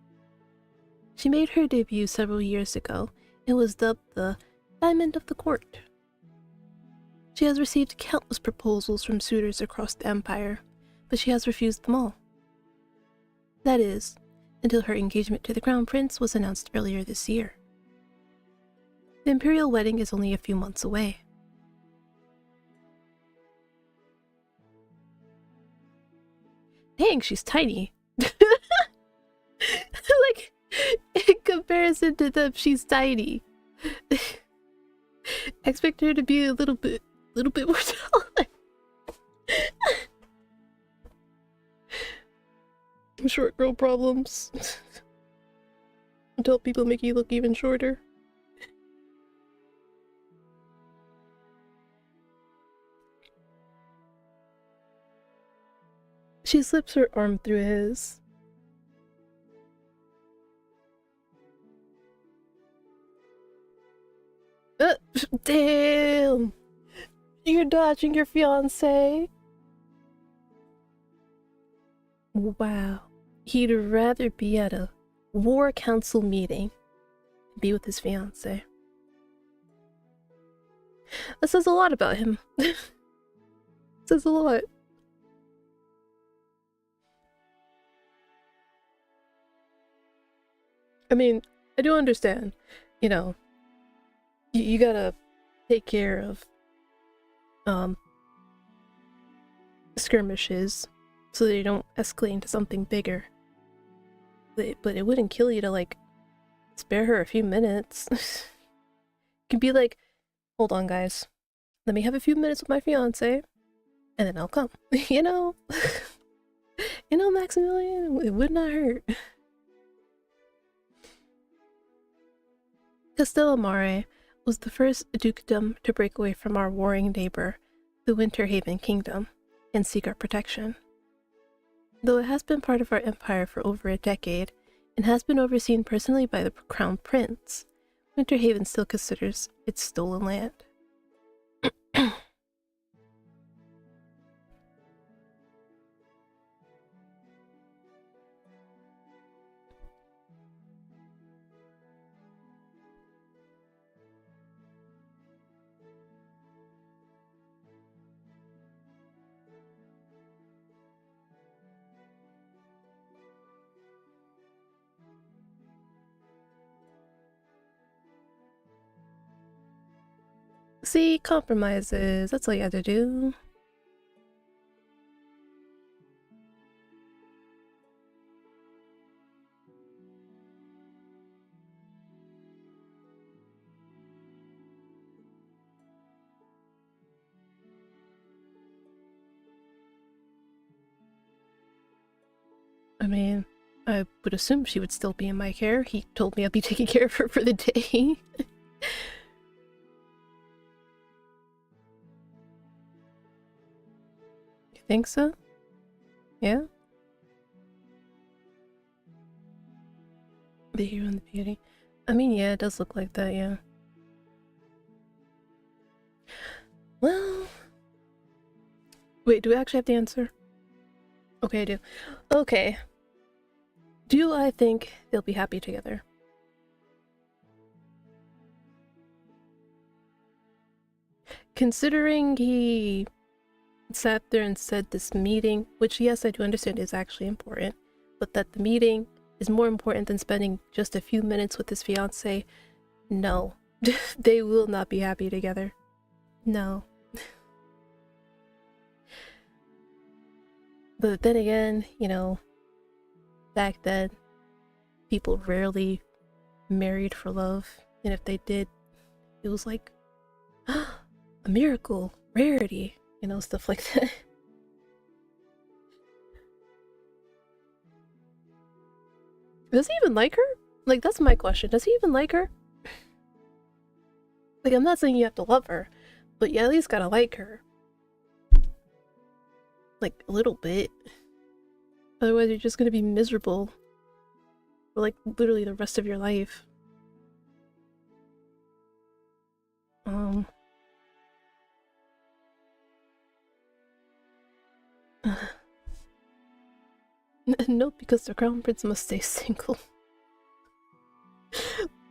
She made her debut several years ago and was dubbed the Diamond of the Court. She has received countless proposals from suitors across the empire, but she has refused them all. That is, until her engagement to the Crown Prince was announced earlier this year. The imperial wedding is only a few months away. Dang, she's tiny. Like, in comparison to them, she's tiny. Expect her to be a little bit more taller. Short girl problems. Until people make you look even shorter. She slips her arm through his. Damn! You're dodging your fiancé. Wow. He'd rather be at a war council meeting than be with his fiancé. That says a lot about him. Says a lot. I mean, I do understand, you know, you gotta take care of skirmishes so they don't escalate into something bigger. But it wouldn't kill you to, like, spare her a few minutes. You can be like, hold on guys, let me have a few minutes with my fiance and then I'll come. You know? You know, Maximilian, it would not hurt. Castellamare was the first dukedom to break away from our warring neighbor, the Winterhaven Kingdom, and seek our protection. Though it has been part of our empire for over a decade, and has been overseen personally by the Crown Prince, Winterhaven still considers it stolen land. See, compromises, that's all you had to do. I mean, I would assume she would still be in my care. He told me I'd be taking care of her for the day. You think so? Yeah? The hero and the beauty. I mean, yeah, it does look like that, yeah. Well... Wait, do we actually have the answer? Okay, I do. Okay. Do I think they'll be happy together? considering he sat there and said this meeting, which yes, I do understand is actually important, but that the meeting is more important than spending just a few minutes with his fiance, no. They will not be happy together. No. But then again, you know, back then, people rarely married for love, and if they did, it was like a miracle, rarity, you know, stuff like that. Does he even like her? Like, that's my question. Does he even like her? Like, I'm not saying you have to love her, but you at least gotta like her. Like, a little bit. Otherwise, you're just gonna be miserable for, like, literally the rest of your life. No, because the crown prince must stay single.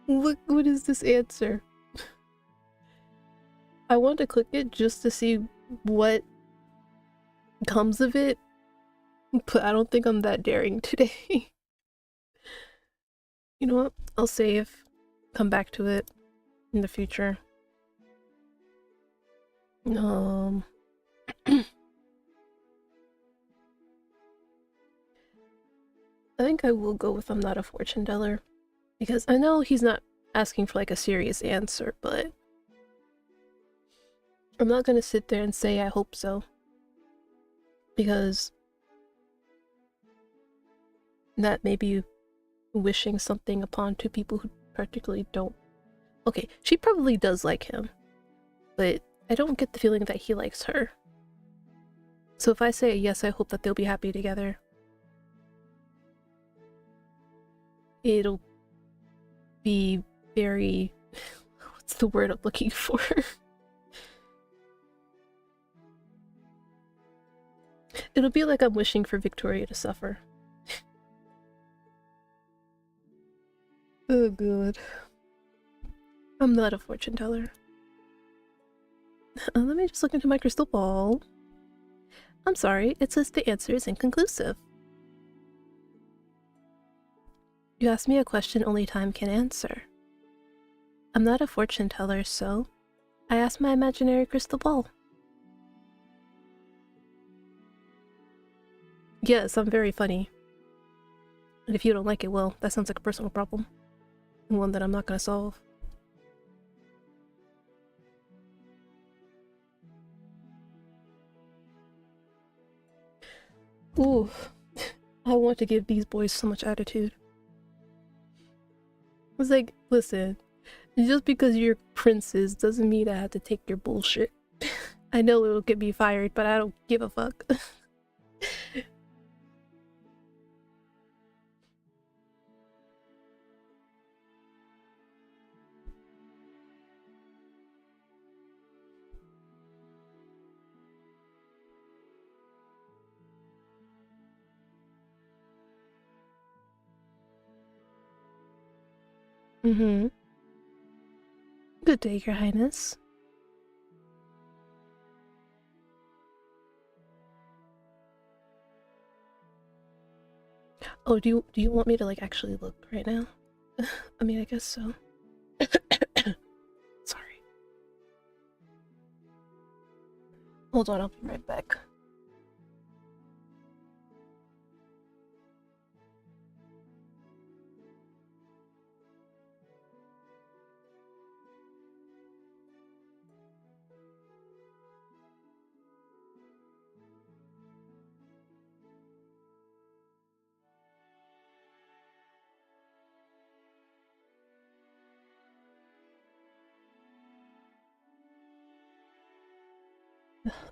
Look, what is this answer? I want to click it just to see what comes of it, but I don't think I'm that daring today. You know what? I'll save. Come back to it in the future. I think I will go with I'm not a fortune teller, because I know he's not asking for like a serious answer, but I'm not gonna sit there and say I hope so, because that may be wishing something upon two people who particularly don't. Okay, she probably does like him, but I don't get the feeling that he likes her. So if I say yes, I hope that they'll be happy together, it'll be very... what's the word I'm looking for? It'll be like I'm wishing for Victoria to suffer. Oh god. I'm not a fortune teller. Let me just look into my crystal ball. I'm sorry, it says the answer is inconclusive. You asked me a question only time can answer. I'm not a fortune teller, so I asked my imaginary crystal ball. Yes, I'm very funny. And if you don't like it, well, that sounds like a personal problem. And one that I'm not gonna solve. Ooh, I want to give these boys so much attitude. It's like, listen, just because you're princes doesn't mean I have to take your bullshit. I know it'll get me fired, but I don't give a fuck. Mm-hmm. Good day, Your Highness. Oh, do you want me to like actually look right now? I mean, I guess so. Sorry. Hold on, I'll be right back.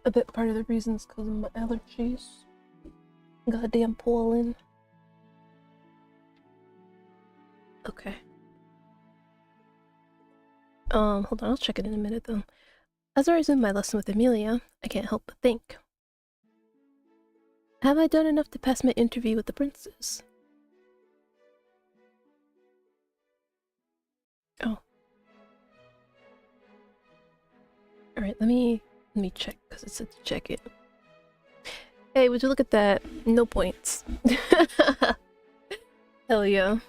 I bet part of the reason is because of my allergies. Goddamn pollen. Okay. Hold on, I'll check it in a minute though. As I resume my lesson with Amelia, I can't help but think. Have I done enough to pass my interview with the princes? Oh. Alright, let me check, because it said to check it. Hey, would you look at that? No points. Hell yeah.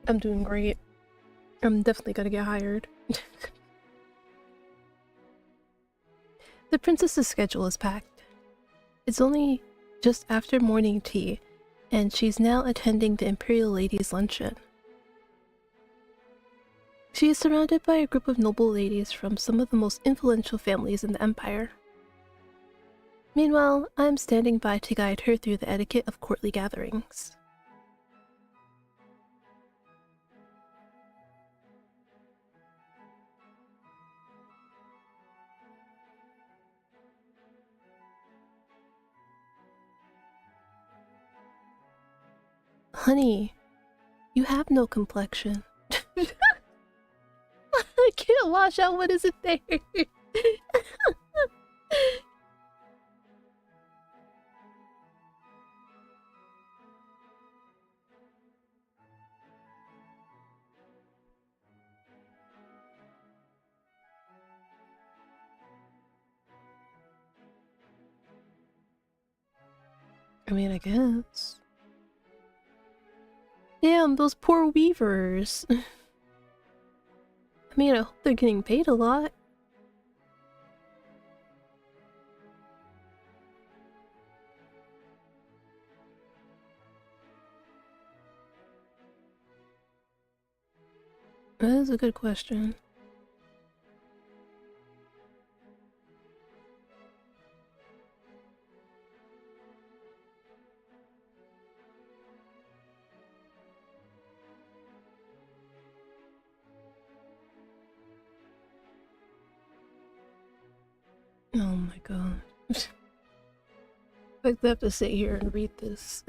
I'm doing great. I'm definitely gonna get hired. The princess's schedule is packed. It's only just after morning tea, and she's now attending the Imperial Ladies' Luncheon. She is surrounded by a group of noble ladies from some of the most influential families in the Empire. Meanwhile, I'm standing by to guide her through the etiquette of courtly gatherings. Honey, you have no complexion. I can't wash out what isn't there. I mean, I guess. Damn, those poor weavers. I mean, I hope they're getting paid a lot. That is a good question. Oh my god. I have to sit here and read this.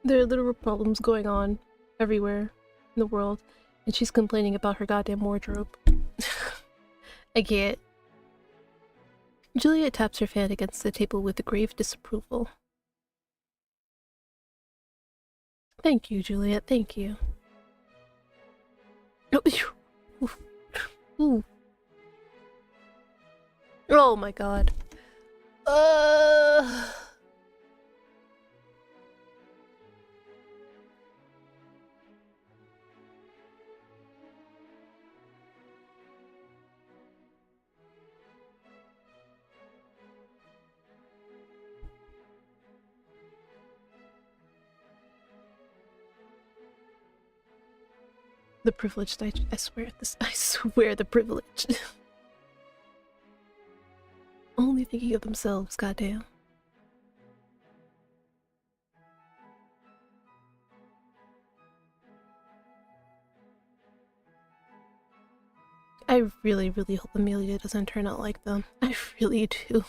There are literal problems going on everywhere in the world, and she's complaining about her goddamn wardrobe. I get. Juliet taps her fan against the table with grave disapproval. Thank you, Juliet, thank you. Ooh. Oh my god. The privileged, I swear this. I swear the privileged. Only thinking of themselves, goddamn. I really, really hope Amelia doesn't turn out like them. I really do.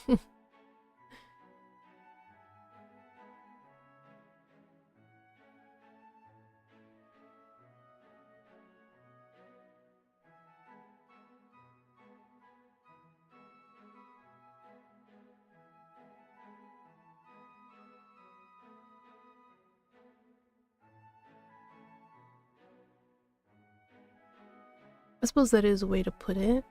I suppose that is a way to put it.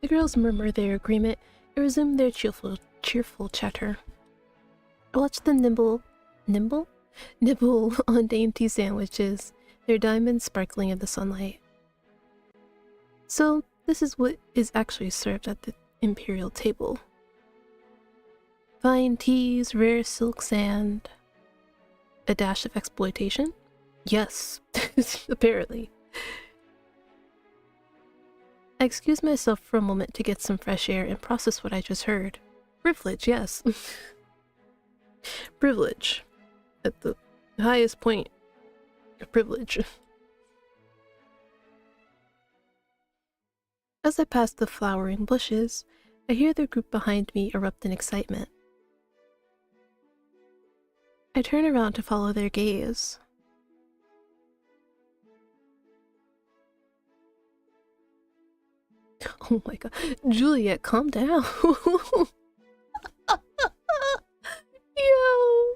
The girls murmur their agreement and resume their cheerful chatter. I watch them nibble on dainty sandwiches, their diamonds sparkling in the sunlight. So, this is what is actually served at the imperial table. Fine teas, rare silks, and a dash of exploitation? Yes, apparently. I excuse myself for a moment to get some fresh air and process what I just heard. Privilege, yes. Privilege. At the highest point of privilege. As I pass the flowering bushes, I hear the group behind me erupt in excitement. I turn around to follow their gaze. Oh my god. Juliet, calm down. Yo!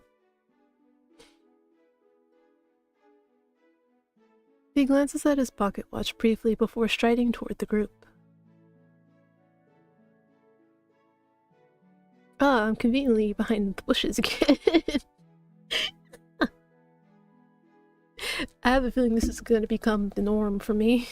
He glances at his pocket watch briefly before striding toward the group. Ah, I'm conveniently behind the bushes again. I have a feeling this is going to become the norm for me.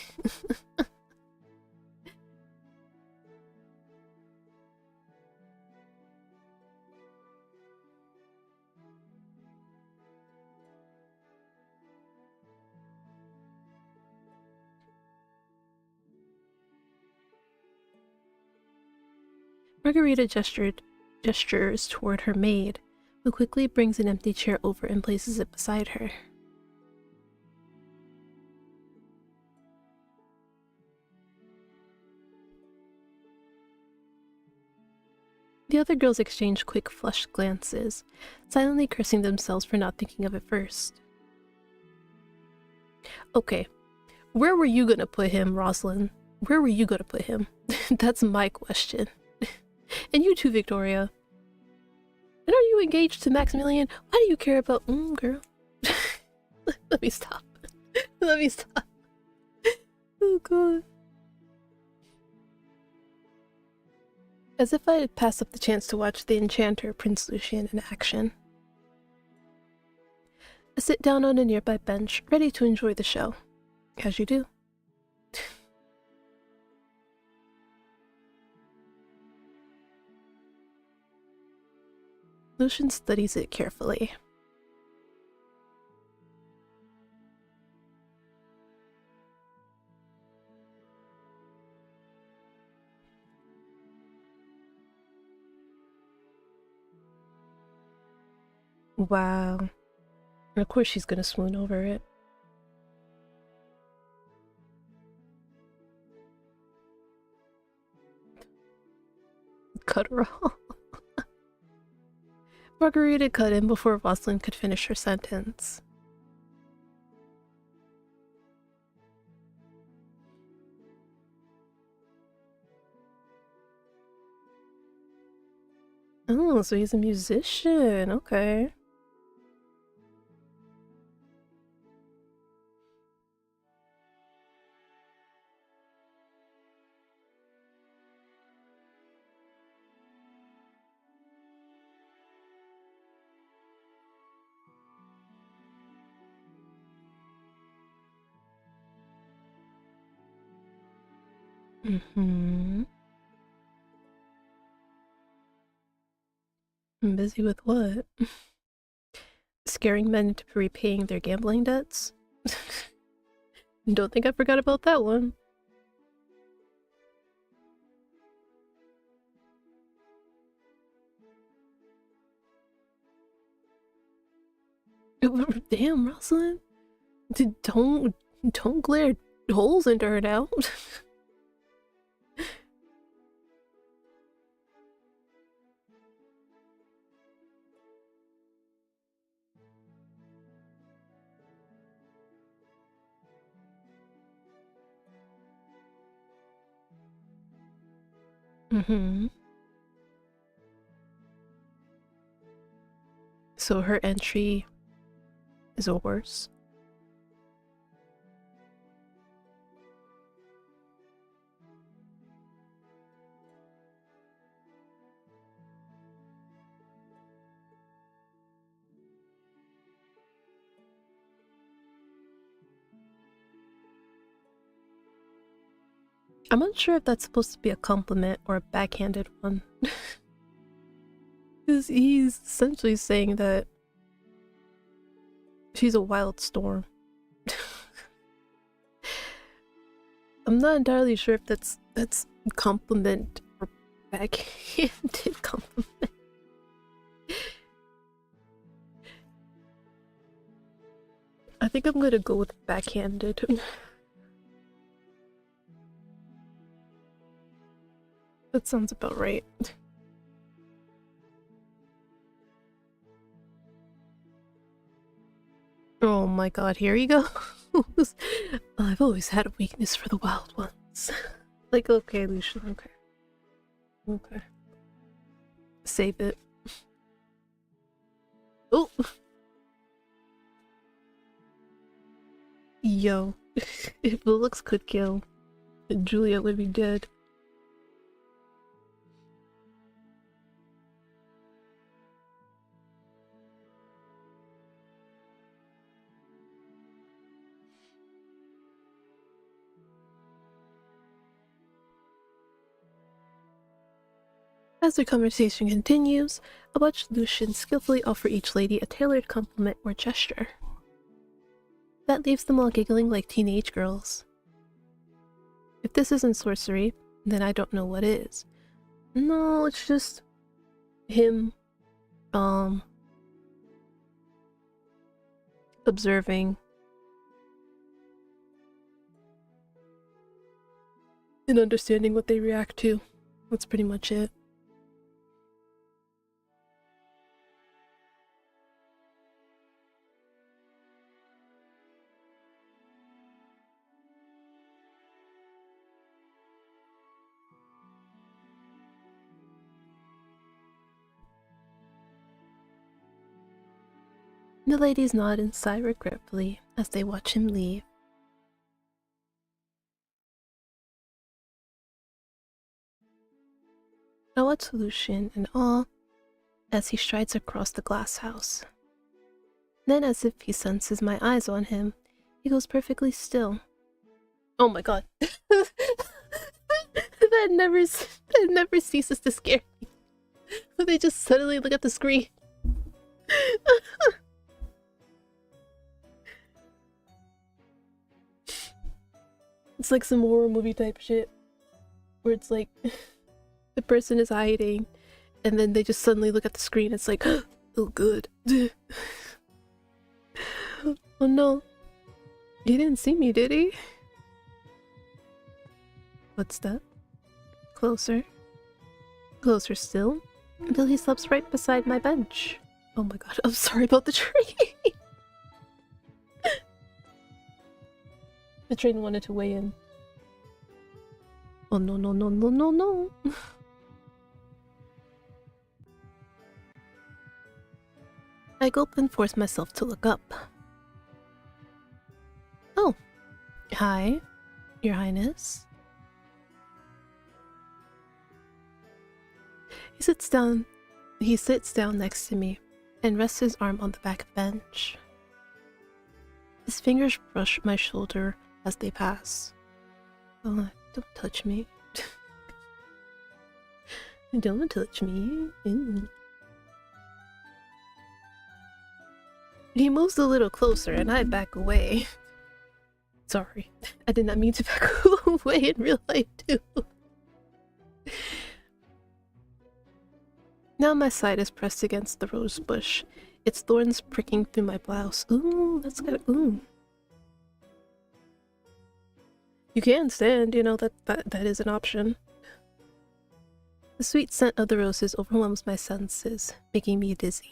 Margarita gestures toward her maid, who quickly brings an empty chair over and places it beside her. The other girls exchange quick, flushed glances, silently cursing themselves for not thinking of it first. Okay, where were you gonna put him, Rosalind? Where were you gonna put him? That's my question. And you too, Victoria. And are you engaged to Maximilian? Why do you care about— girl. Let me stop. Let me stop. Oh god. As if I had passed up the chance to watch the enchanter Prince Lucian in action. I sit down on a nearby bench, ready to enjoy the show. As you do. Lucian studies it carefully. Wow. And of course she's gonna swoon over it. Cut her off. Margarita cut in before Rosalind could finish her sentence. Oh, so he's a musician. Okay. I'm busy with what? Scaring men into repaying their gambling debts? Don't think I forgot about that one. Damn, Rosalind. Don't glare holes into her now. So her entry is a horse? I'm unsure if that's supposed to be a compliment or a backhanded one. Because he's essentially saying that she's a wild storm. I'm not entirely sure if that's compliment or backhanded compliment. I think I'm gonna go with backhanded. That sounds about right. Oh my god, here he goes. I've always had a weakness for the wild ones. Like, okay, Lucian, okay. Okay. Save it. Oh! Yo. If the looks could kill, Julia would be dead. As the conversation continues, I watch Lucian skillfully offer each lady a tailored compliment or gesture. That leaves them all giggling like teenage girls. If this isn't sorcery, then I don't know what is. No, it's just him, observing and understanding what they react to. That's pretty much it. The ladies nod and sigh regretfully as they watch him leave. I watch Lucian in awe as he strides across the glass house. Then, as if he senses my eyes on him, he goes perfectly still. Oh my god. that never ceases to scare me. They just suddenly look at the screen. It's like some horror movie type shit. Where it's like the person is hiding and then they just suddenly look at the screen. It's like, oh good. Oh no. He didn't see me, did he? What's that? Closer. Closer still. Until he sleeps right beside my bench. Oh my god, I'm sorry about the train. The train wanted to weigh in. Oh no no no no no no. I gulp and force myself to look up. Oh. Hi, Your Highness. He sits down next to me and rests his arm on the back of the bench. His fingers brush my shoulder as they pass. Oh, don't touch me. Don't touch me. Ew. He moves a little closer and I back away. Sorry, I did not mean to back away in real life too. Now my side is pressed against the rose bush, its thorns pricking through my blouse. Ooh, that's good. Ooh. You can stand, you know, that is an option. The sweet scent of the roses overwhelms my senses, making me dizzy.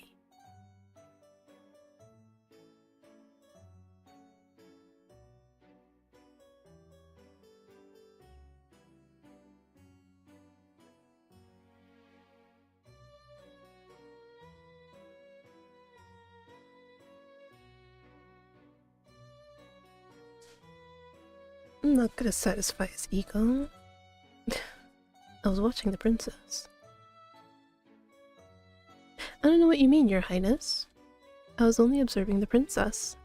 I'm not gonna satisfy his ego. I was watching the princess. I don't know what you mean, Your Highness. I was only observing the princess.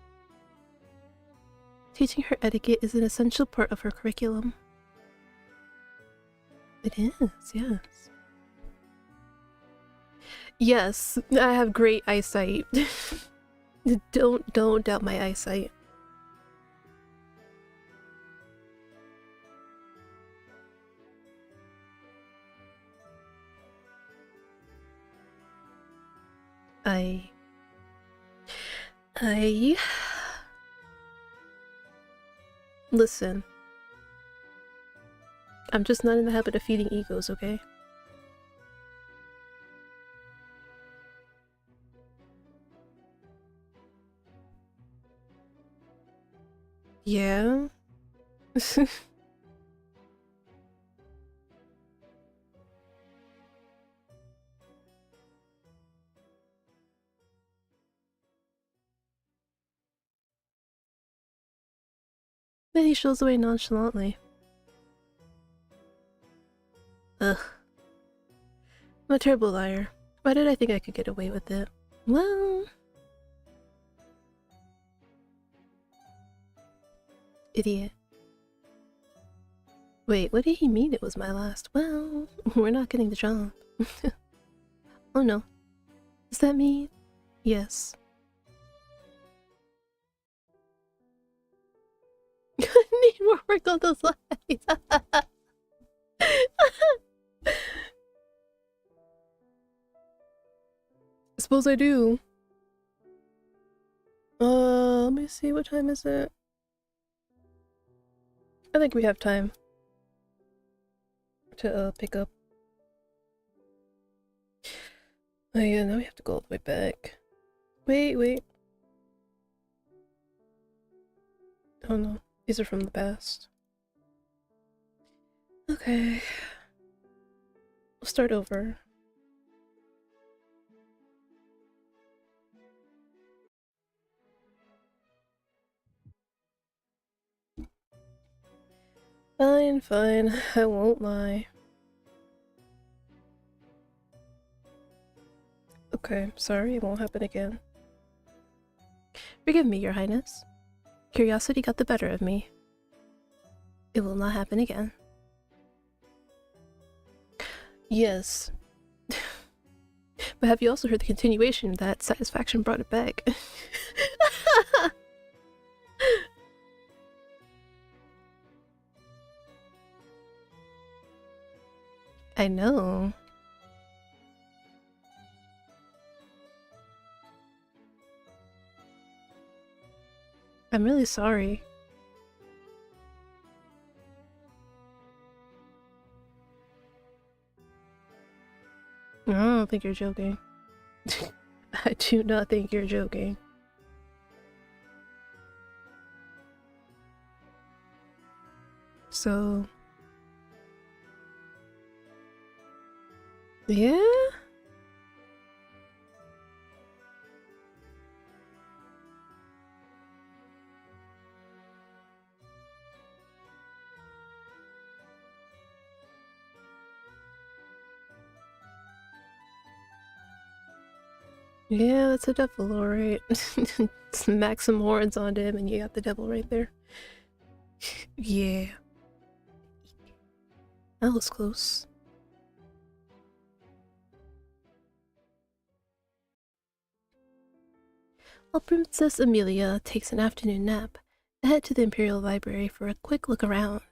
Teaching her etiquette is an essential part of her curriculum. It is, yes. Yes, I have great eyesight. Don't doubt my eyesight. Listen. I'm just not in the habit of feeding egos, okay? Yeah? Then he shows away nonchalantly. Ugh. I'm a terrible liar. Why did I think I could get away with it? Well... Idiot. Wait, what did he mean it was my last? Well, we're not getting the job. Oh no. Does that mean? Yes. Need more work on those slides. Suppose I do. Let me see, what time is it? I think we have time to pick up. Oh yeah, now we have to go all the way back. Wait. Oh no, these are from the past. Okay. We'll start over. Fine, I won't lie. Okay, sorry, it won't happen again. Forgive me, Your Highness. Curiosity got the better of me. It will not happen again. Yes. But have you also heard the continuation that satisfaction brought it back? I know. I'm really sorry. I don't think you're joking. I do not think you're joking. So... yeah? Yeah, that's a devil, alright. Smack some horns on him and you got the devil right there. Yeah. That was close. While Princess Amelia takes an afternoon nap, I head to the Imperial Library for a quick look around.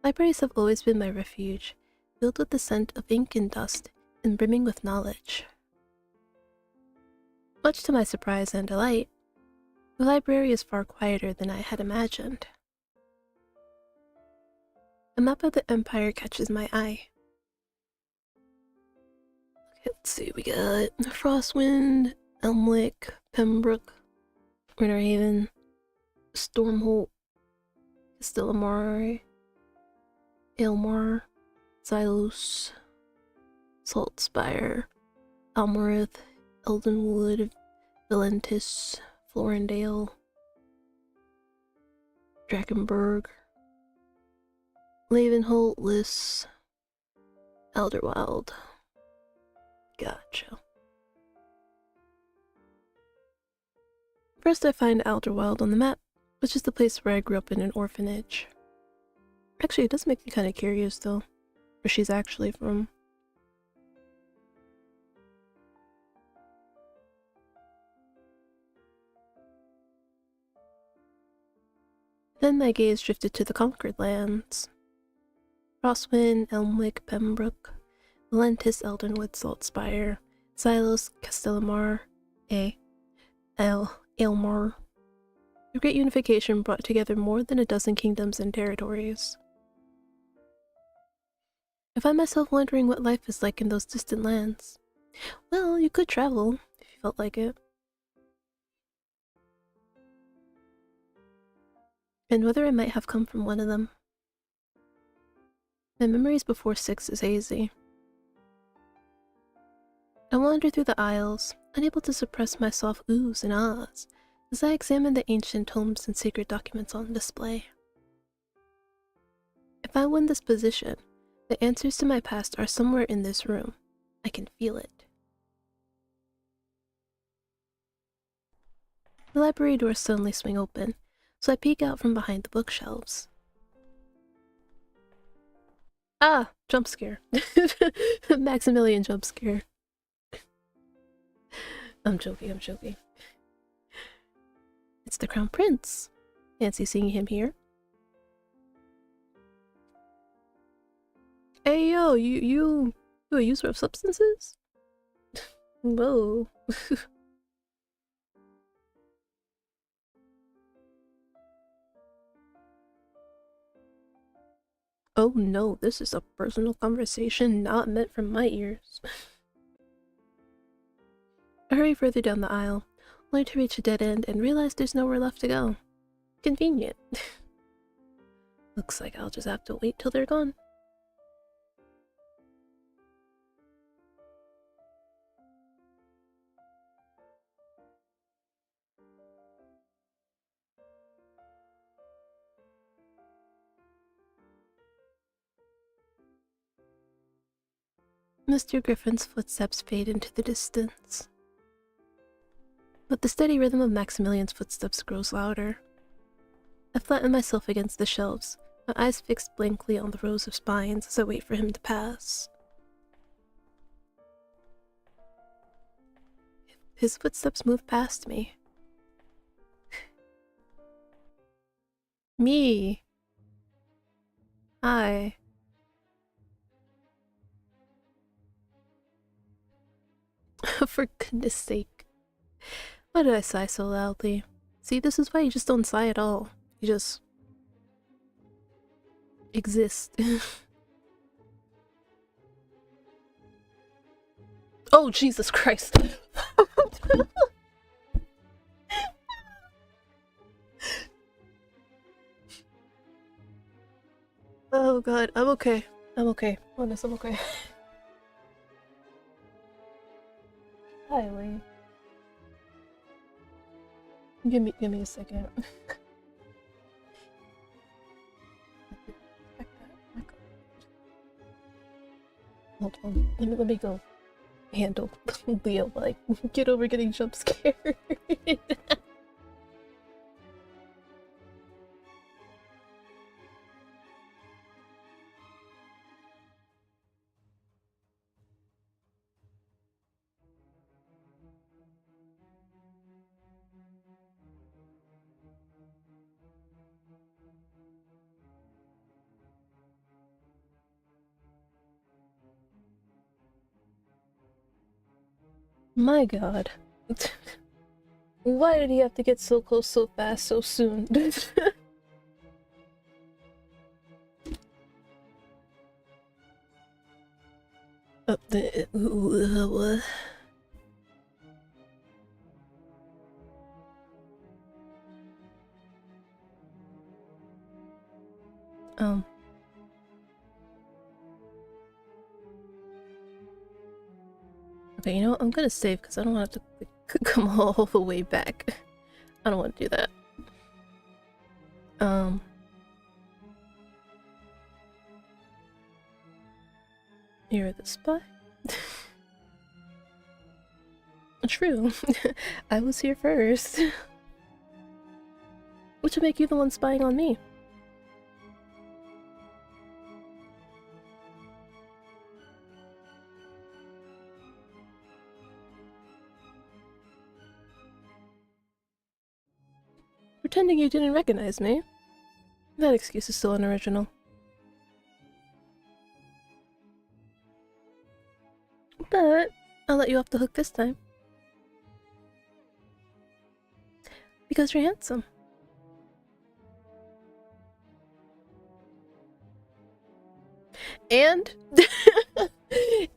Libraries have always been my refuge, filled with the scent of ink and dust, and brimming with knowledge. Much to my surprise and delight, the library is far quieter than I had imagined. A map of the Empire catches my eye. Okay, let's see, we got Frostwind, Elmwick, Pembroke, Winterhaven, Stormholt, Castellamare, Aylmar, Xylos, Saltspire, Almorith, Eldenwood, Valentis, Florendale, Drakenberg, Lavenholt, Liss, Elderwild. Gotcha. First I find Elderwild on the map, which is the place where I grew up in an orphanage. Actually, it does make me kind of curious though, where she's actually from. Then my gaze drifted to the conquered lands. Frostwind, Elmwick, Pembroke, Valentis, Eldenwood, Saltspire, Xylos, Castellamare, Aylmar. The Great Unification brought together more than a dozen kingdoms and territories. I find myself wondering what life is like in those distant lands. Well, you could travel, if you felt like it. And whether I might have come from one of them. My memories before 6 is hazy. I wander through the aisles, unable to suppress my soft oohs and ahs, as I examine the ancient tomes and sacred documents on display. If I win this position, the answers to my past are somewhere in this room. I can feel it. The library doors suddenly swing open, so I peek out from behind the bookshelves. Ah! Jump scare. Maximilian jump scare. I'm joking, I'm joking. It's the Crown Prince. Fancy seeing him here. Hey yo, you a user of substances? Whoa. Oh no, this is a personal conversation not meant for my ears. I hurry further down the aisle, only to reach a dead end and realize there's nowhere left to go. Convenient. Looks like I'll just have to wait till they're gone. Mr. Griffin's footsteps fade into the distance. But the steady rhythm of Maximilian's footsteps grows louder. I flatten myself against the shelves, my eyes fixed blankly on the rows of spines as I wait for him to pass. His footsteps move past me. Me! Hi. For goodness sake. Why did I sigh so loudly? See, this is why you just don't sigh at all. You just... exist. Oh, Jesus Christ! Oh god, I'm okay. I'm okay. Honest, I'm okay. Hi, Lee. Give me a second. Hold on. Let me go handle Leo, like, get over getting jump scared. My god. Why did he have to get so close so fast so soon? What? Okay, you know what? I'm gonna save because I don't want to have to come all the way back. I don't want to do that. You're the spy? True. I was here first. Which would make you the one spying on me. Pretending you didn't recognize me. That excuse is still unoriginal. But I'll let you off the hook this time. Because you're handsome. And?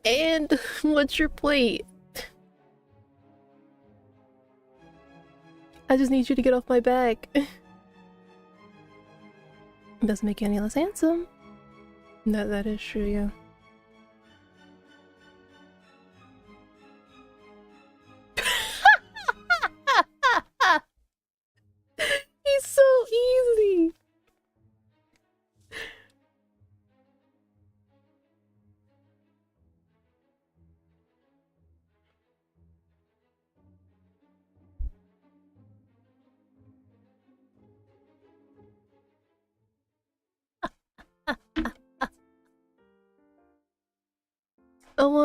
And what's your plate? I just need you to get off my back. Doesn't make you any less handsome. That is true, yeah.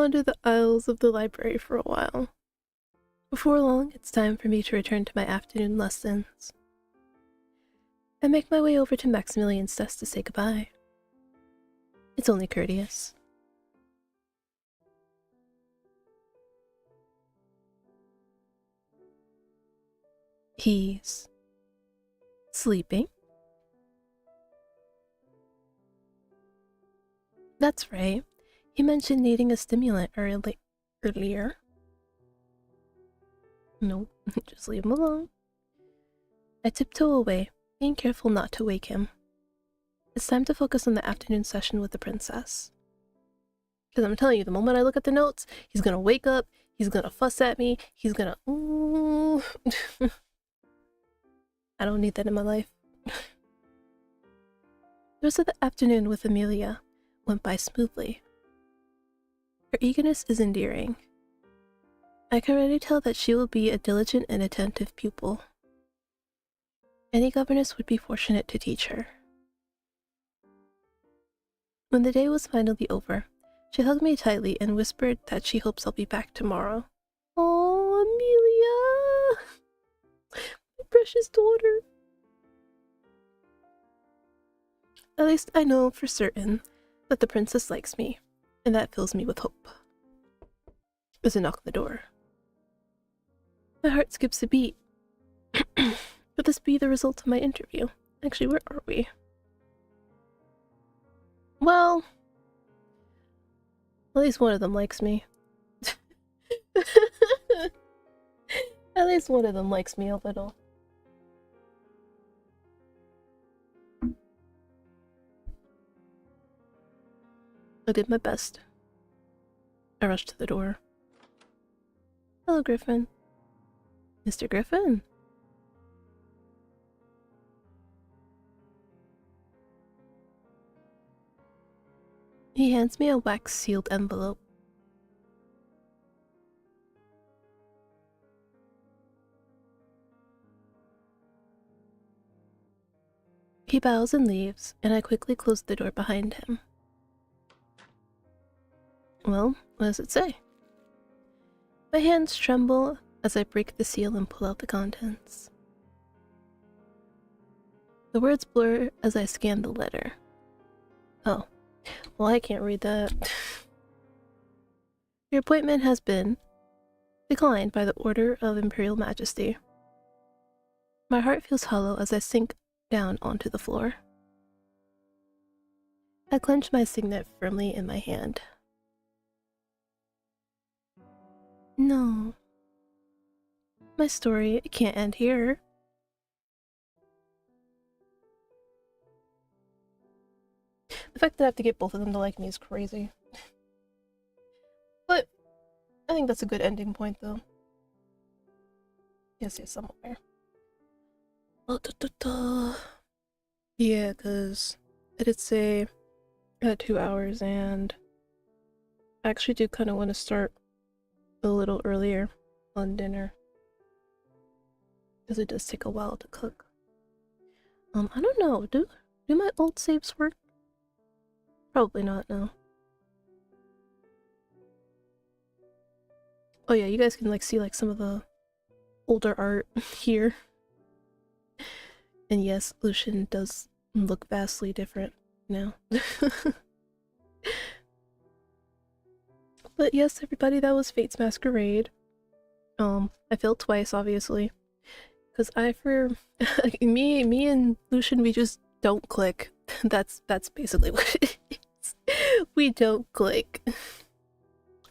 wander the aisles of the library for a while. Before long, it's time for me to return to my afternoon lessons. I make my way over to Maximilian's desk to say goodbye. It's only courteous. He's sleeping. That's right. He mentioned needing a stimulant earlier. Nope, just leave him alone. I tiptoe away, being careful not to wake him. It's time to focus on the afternoon session with the princess. Because I'm telling you, the moment I look at the notes, he's gonna wake up, he's gonna fuss at me, he's gonna ooh. I don't need that in my life. The rest of the afternoon with Amelia went by smoothly. Her eagerness is endearing. I can already tell that she will be a diligent and attentive pupil. Any governess would be fortunate to teach her. When the day was finally over, she hugged me tightly and whispered that she hopes I'll be back tomorrow. Oh, Amelia! My precious daughter! At least I know for certain that the princess likes me, and that fills me with hope. There's a knock on the door. My heart skips a beat. Could this be the result of my interview? Actually, where are we? Well, at least one of them likes me. At least one of them likes me a little. I did my best. I rushed to the door. Hello, Griffin. Mr. Griffin? He hands me a wax-sealed envelope. He bows and leaves, and I quickly close the door behind him. Well, what does it say? My hands tremble as I break the seal and pull out the contents. The words blur as I scan the letter. Oh, well, I can't read that. Your appointment has been declined by the Order of Imperial Majesty. My heart feels hollow as I sink down onto the floor. I clench my signet firmly in my hand. No. My story can't end here. The fact that I have to get both of them to like me is crazy. But I think that's a good ending point, though. Yes, somewhere. Yeah, because I did say I had 2 hours, and I actually do kind of want to start a little earlier on dinner. Because it does take a while to cook. I don't know. Do my old saves work? Probably not, no. Oh yeah, you guys can like see like some of the older art here. And yes, Lucian does look vastly different now. But yes, everybody, that was Fate's Masquerade. I failed twice, obviously. Because me and Lucian, we just don't click. That's basically what it is. We don't click.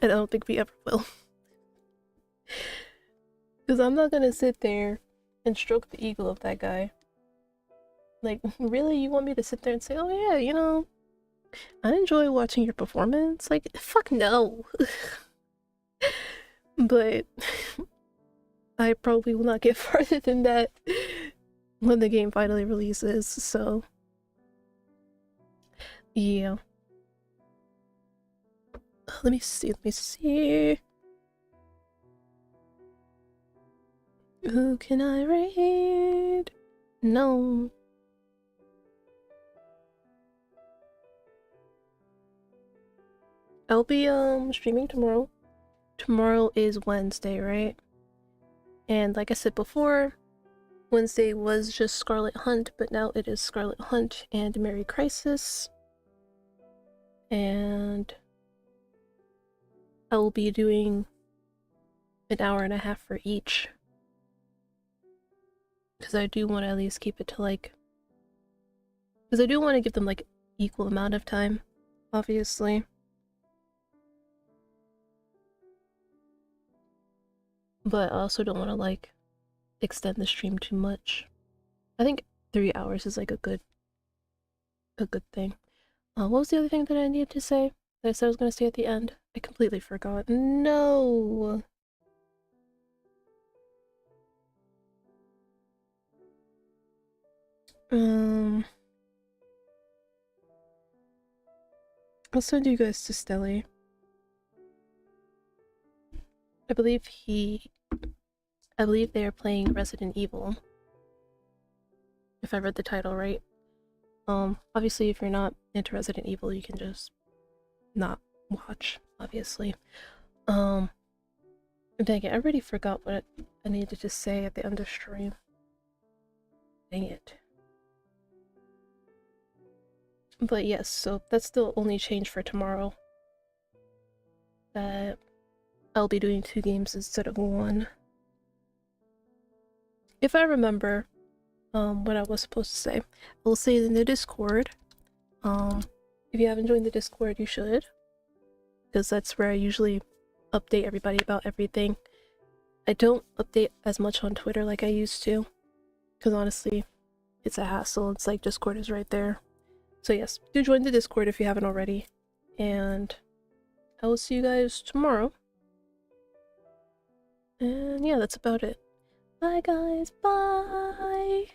And I don't think we ever will. Because I'm not gonna sit there and stroke the ego of that guy. Like, really? You want me to sit there and say, oh yeah, you know, I enjoy watching your performance? Like, fuck no. But I probably will not get farther than that when the game finally releases, so yeah. Let me see. Who can I raid? No. I'll be streaming tomorrow. Tomorrow is Wednesday, right? And like I said before, Wednesday was just Scarlet Hunt, but now it is Scarlet Hunt and Merry Crisis. And I will be doing an hour and a half for each. Because I do want to at least keep it to like... Because I do want to give them like equal amount of time, obviously. But I also don't want to like extend the stream too much. I think 3 hours is like a good thing. What was the other thing that I needed to say? That I said I was gonna say at the end? I completely forgot. No! I'll send you guys to Stelly. I believe they are playing Resident Evil. If I read the title right. Obviously if you're not into Resident Evil, you can just not watch, obviously. Dang it, I already forgot what I needed to say at the end of stream. Dang it. But yes, so that's the only change for tomorrow. That I'll be doing 2 games instead of 1. If I remember what I was supposed to say, I'll say it in the Discord. If you haven't joined the Discord, you should. Because that's where I usually update everybody about everything. I don't update as much on Twitter like I used to. Because honestly, it's a hassle. It's like Discord is right there. So yes, do join the Discord if you haven't already. And I will see you guys tomorrow. And yeah, that's about it. Bye guys, bye!